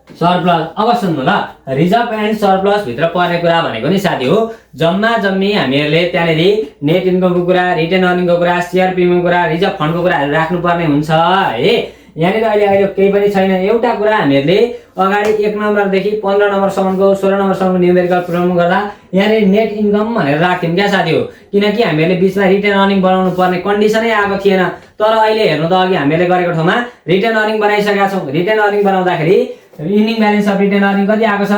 surplus. अब सुन्नु ल, रिजर्भ एन्ड सरप्लस भित्र पर्ने कुरा भनेको नि साथी हो जम्मा जम्मी हामीहरूले त्यहाँनिर नेट इन्कमको कुरा, रिटेन अर्निङको कुरा, शेयर प्रिमियमको कुरा, रिजर्भ फन्डको कुराहरू राख्नुपर्ने हुन्छ है। यहाँनिर अहिले केही पनि छैन। एउटा कुरा हामीहरूले अगाडि 1 नम्बरदेखि 15 नम्बरसम्मको 16 नम्बरसम्मको न्युमेरिकल प्रोग्राम गर्दा यहाँनिर नेट इन्कम भनेर राख्थ्यौँ क्या साथी हो, किनकि हामीहरूले बिचमा रिटेन अर्निङ बनाउनु पर्ने कन्डिसनै आएको थिएन। तर अहिले हेर्नु त अघि हामीले गरेको ठाउँमा रिटेन अर्निङ बनाइसकेका छौँ। रिटेन अर्निङ बनाउँदाखेरि ending balance of retain earning कति आएको छ?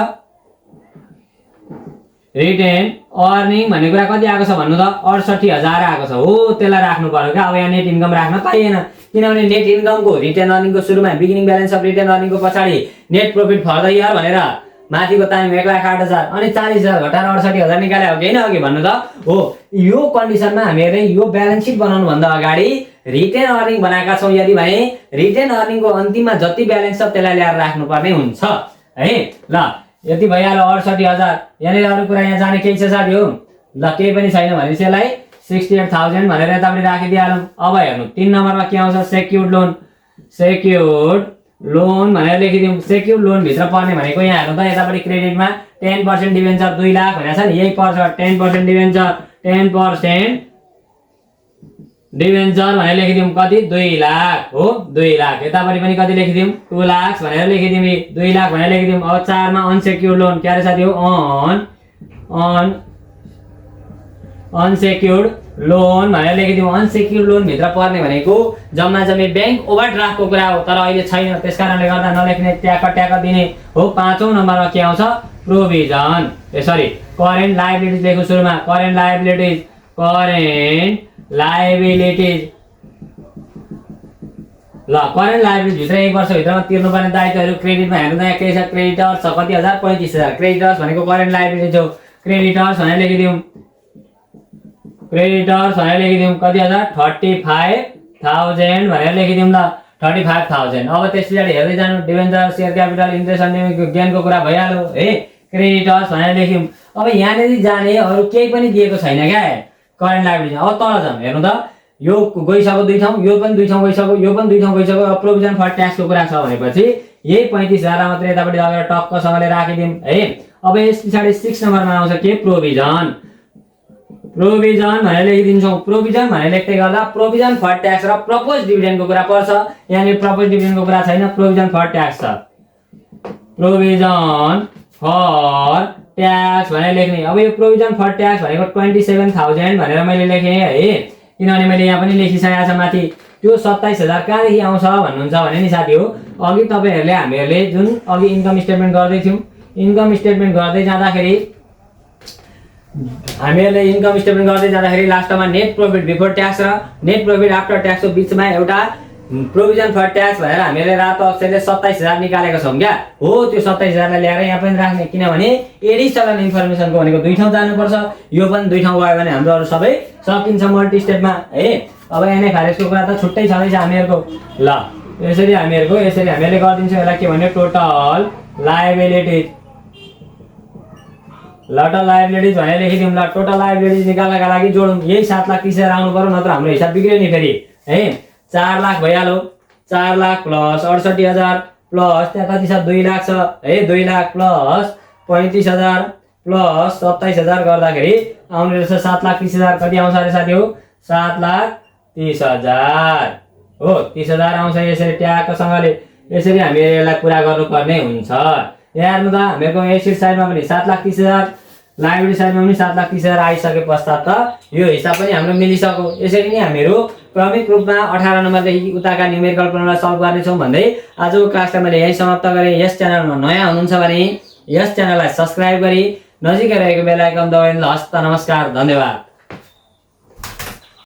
रिटेन अर्निङ भन्ने कुरा कति आएको छ भन्नु त? 68,000 आएको छ हो। त्यसलाई राख्नु पर्यो क्या। अब यहाँ नेट इन्कम राख्न पाइएन, किनभने नेट इन्कमको रिटेन अर्निङको सुरुमा बिगिनिङ ब्यालेन्स अफ रिटेन अर्निङको पछाडि net profit for the year भनेर माथिको तालिम 1,08,000 अनि 40,000 घटाएर 68,000 निकाले हो कि होइन अघि भन्नु त हो। यो कन्डिसनमा हामीहरूले यो ब्यालेन्स सिट बनाउनु भन्दा अगाडि रिटेन अर्निङ बनाएका छौँ। यदि भने रिटेन अर्निङको अन्तिममा जति ब्यालेन्स छ त्यसलाई ल्याएर राख्नुपर्ने हुन्छ है। ल यति भइहाल्यो 68,000। यहाँनिर अरू कुरा यहाँ जाने केही छ साथी हो? ल केही पनि छैन भनेपछि यसलाई 68,000 भनेर यतापट्टि राखिदिइहालौँ। अब हेर्नु 3 नम्बरमा के आउँछ? सेक्युर्ड लोन, सेक्युर्ड लोन भनेर लेखिदिउँ। सेक्युर्ड लोन भित्र पर्ने भनेको यहाँ हेर्नु त यतापट्टि क्रेडिटमा 10% डिभेन्चर 2 लाख भनेको छ नि, यही पर्छ। 10% डिभेन्चर, 10% डिभेन्चर भनेर लेखिदिउँ। कति? 2 लाख हो। 2 लाख। यतापट्टि पनि कति लेखिदिउँ? 2 लाख भनेर लेखिदिउँ। 2 लाख भनेर लेखिदिउँ। अब 4 मा अनसेक्युर्ड लोन के अरे साथी हो? अनसेक्युर्ड लोन भनेर लेखिदिउँ। अनसेक्युर्ड लोन भित्र पर्ने भनेको जम्मा जम्मी ब्याङ्क ओभरड्राफ्टको कुरा हो, तर अहिले छैन, त्यसकारणले गर्दा नलेख्ने, ट्याक दिने हो। 5औं नम्बरमा के आउँछ? प्रोभिजन, करेन्ट लायबिलिटिज लेख्नु सुरुमा। करेन्ट लायबिलिटिज ल करेन्ट लायबिलिटी भित्र 1 वर्षभित्रमा तिर्नुपर्ने दायित्वहरू क्रेडिटमा हेर्नु के छ? क्रेडिटर्स छ कति हजार? 35,000। क्रेडिटर्स भनेको करेन्ट लायबिलिटी हो। क्रेडिटर्स भनेर लेखिदिउँ। क्रेडिटर्स भनेर लेखिदिउँ कति हजार? 35,000 भनेर लेखिदिउँ ल, 35,000। अब त्यस पछाडि हेर्दै जानु, डिबेन्चर, शेयर क्यापिटल, इन्ट्रेस्ट अनि गेनको कुरा भइहाल्यो है। क्रेडिटर्स भनेर लेख्यौँ। अब यहाँनिर जाने अरू केही पनि दिएको छैन क्या करेन्ट लायबिलिटी। अब तल जाउँ, हेर्नु त, यो गइसक्यो 2 ठाउँ, यो पनि 2 ठाउँ गइसक्यो, यो पनि 2 ठाउँ गइसक्यो। अब प्रोभिजन फर ट्याक्सको कुरा छ भनेपछि यही 35,000 मात्रै यतापट्टि लगेर टक्कसँगले राखिदिउँ है। अब यस पछाडि 6 नम्बरमा आउँछ के? प्रोभिजन। प्रोभिजन भनेर लेखिदिन्छौँ। प्रोभिजन भनेर लेख्दै गर्दा प्रोभिजन फर ट्याक्स र प्रपोज डिभिडेन्डको कुरा पर्छ। यहाँनिर प्रपोज डिभिडेन्डको कुरा छैन, प्रोभिजन फर ट्याक्स छ। प्रोभिजन फर ट्याक्स भनेर लेख्ने। अब यो प्रोभिजन फर ट्याक्स भनेको 27,000 भनेर मैले लेखेँ है, किनभने मैले यहाँ पनि लेखिसकेको छ माथि। त्यो 27,000 कहाँदेखि आउँछ भन्नुहुन्छ भने नि साथी हो, अघि तपाईँहरूले हामीहरूले जुन अघि इन्कम स्टेटमेन्ट गर्दै थियौँ, इन्कम स्टेटमेन्ट गर्दै जाँदाखेरि लास्टमा नेट प्रफिट बिफोर ट्याक्स र नेट प्रफिट आफ्टर ट्याक्सको बिचमा एउटा प्रोभिजन फर ट्याक्स भनेर हामीले रातो अक्षरले 27,000 निकालेको छौँ क्या हो। त्यो 27,000 लाई ल्याएर यहाँ पनि राख्ने, किनभने एडिसनल इन्फर्मेसनको भनेको 2 ठाउँ जानुपर्छ। यो पनि 2 ठाउँ गयो भने हाम्रो अरू सबै सकिन्छ मल्टी स्टेपमा है। अब एनएफआरएसको कुरा त छुट्टै छँदैछ हामीहरूको। ल यसरी हामीले गरिदिन्छौँ। यसलाई के भन्यो? Total liabilities. टोटल लायबिलिटिज भनेर लेखिदिउँ ल। टोटल लायबिलिटिज निकाल्नका लागि जोडौँ, यही 7,30,000 आउनु पर्यो, नत्र हाम्रो हिसाब बिग्रियो नि फेरि है। 4 लाख भइहाल्यो। 4 लाख प्लस 68,000 प्लस त्यहाँ कति छ? 2 लाख छ है। 2 लाख प्लस 35,000 प्लस 27,000 गर्दाखेरि आउने रहेछ 7,30,000। कति आउँछ अरे साथी हो? 7,30,000 हो। 30,000 आउँछ यसरी ट्याक्कसँगले। यसरी हामीले यसलाई पुरा गर्नुपर्ने हुन्छ। हेर्नु त, हामीहरूको एसेट साइडमा पनि 7,30,000, लायबिलिटी साइडमा पनि 7,30,000 आइसके पश्चात त यो हिसाब पनि हाम्रो मिलिसक्यो। यसरी नै हामीहरू क्रमिक रूपमा 18 नम्बरदेखि उताका न्युमेरिकल प्रब्लमलाई सल्भ गर्नेछौँ भन्दै आजको क्लासलाई मैले यही समाप्त गरेँ। यस च्यानलमा नयाँ हुनुहुन्छ भने यस च्यानललाई सब्स्क्राइब गरी नजिकै रहेको बेल आइकन दबाउनु। हस्त नमस्कार, धन्यवाद।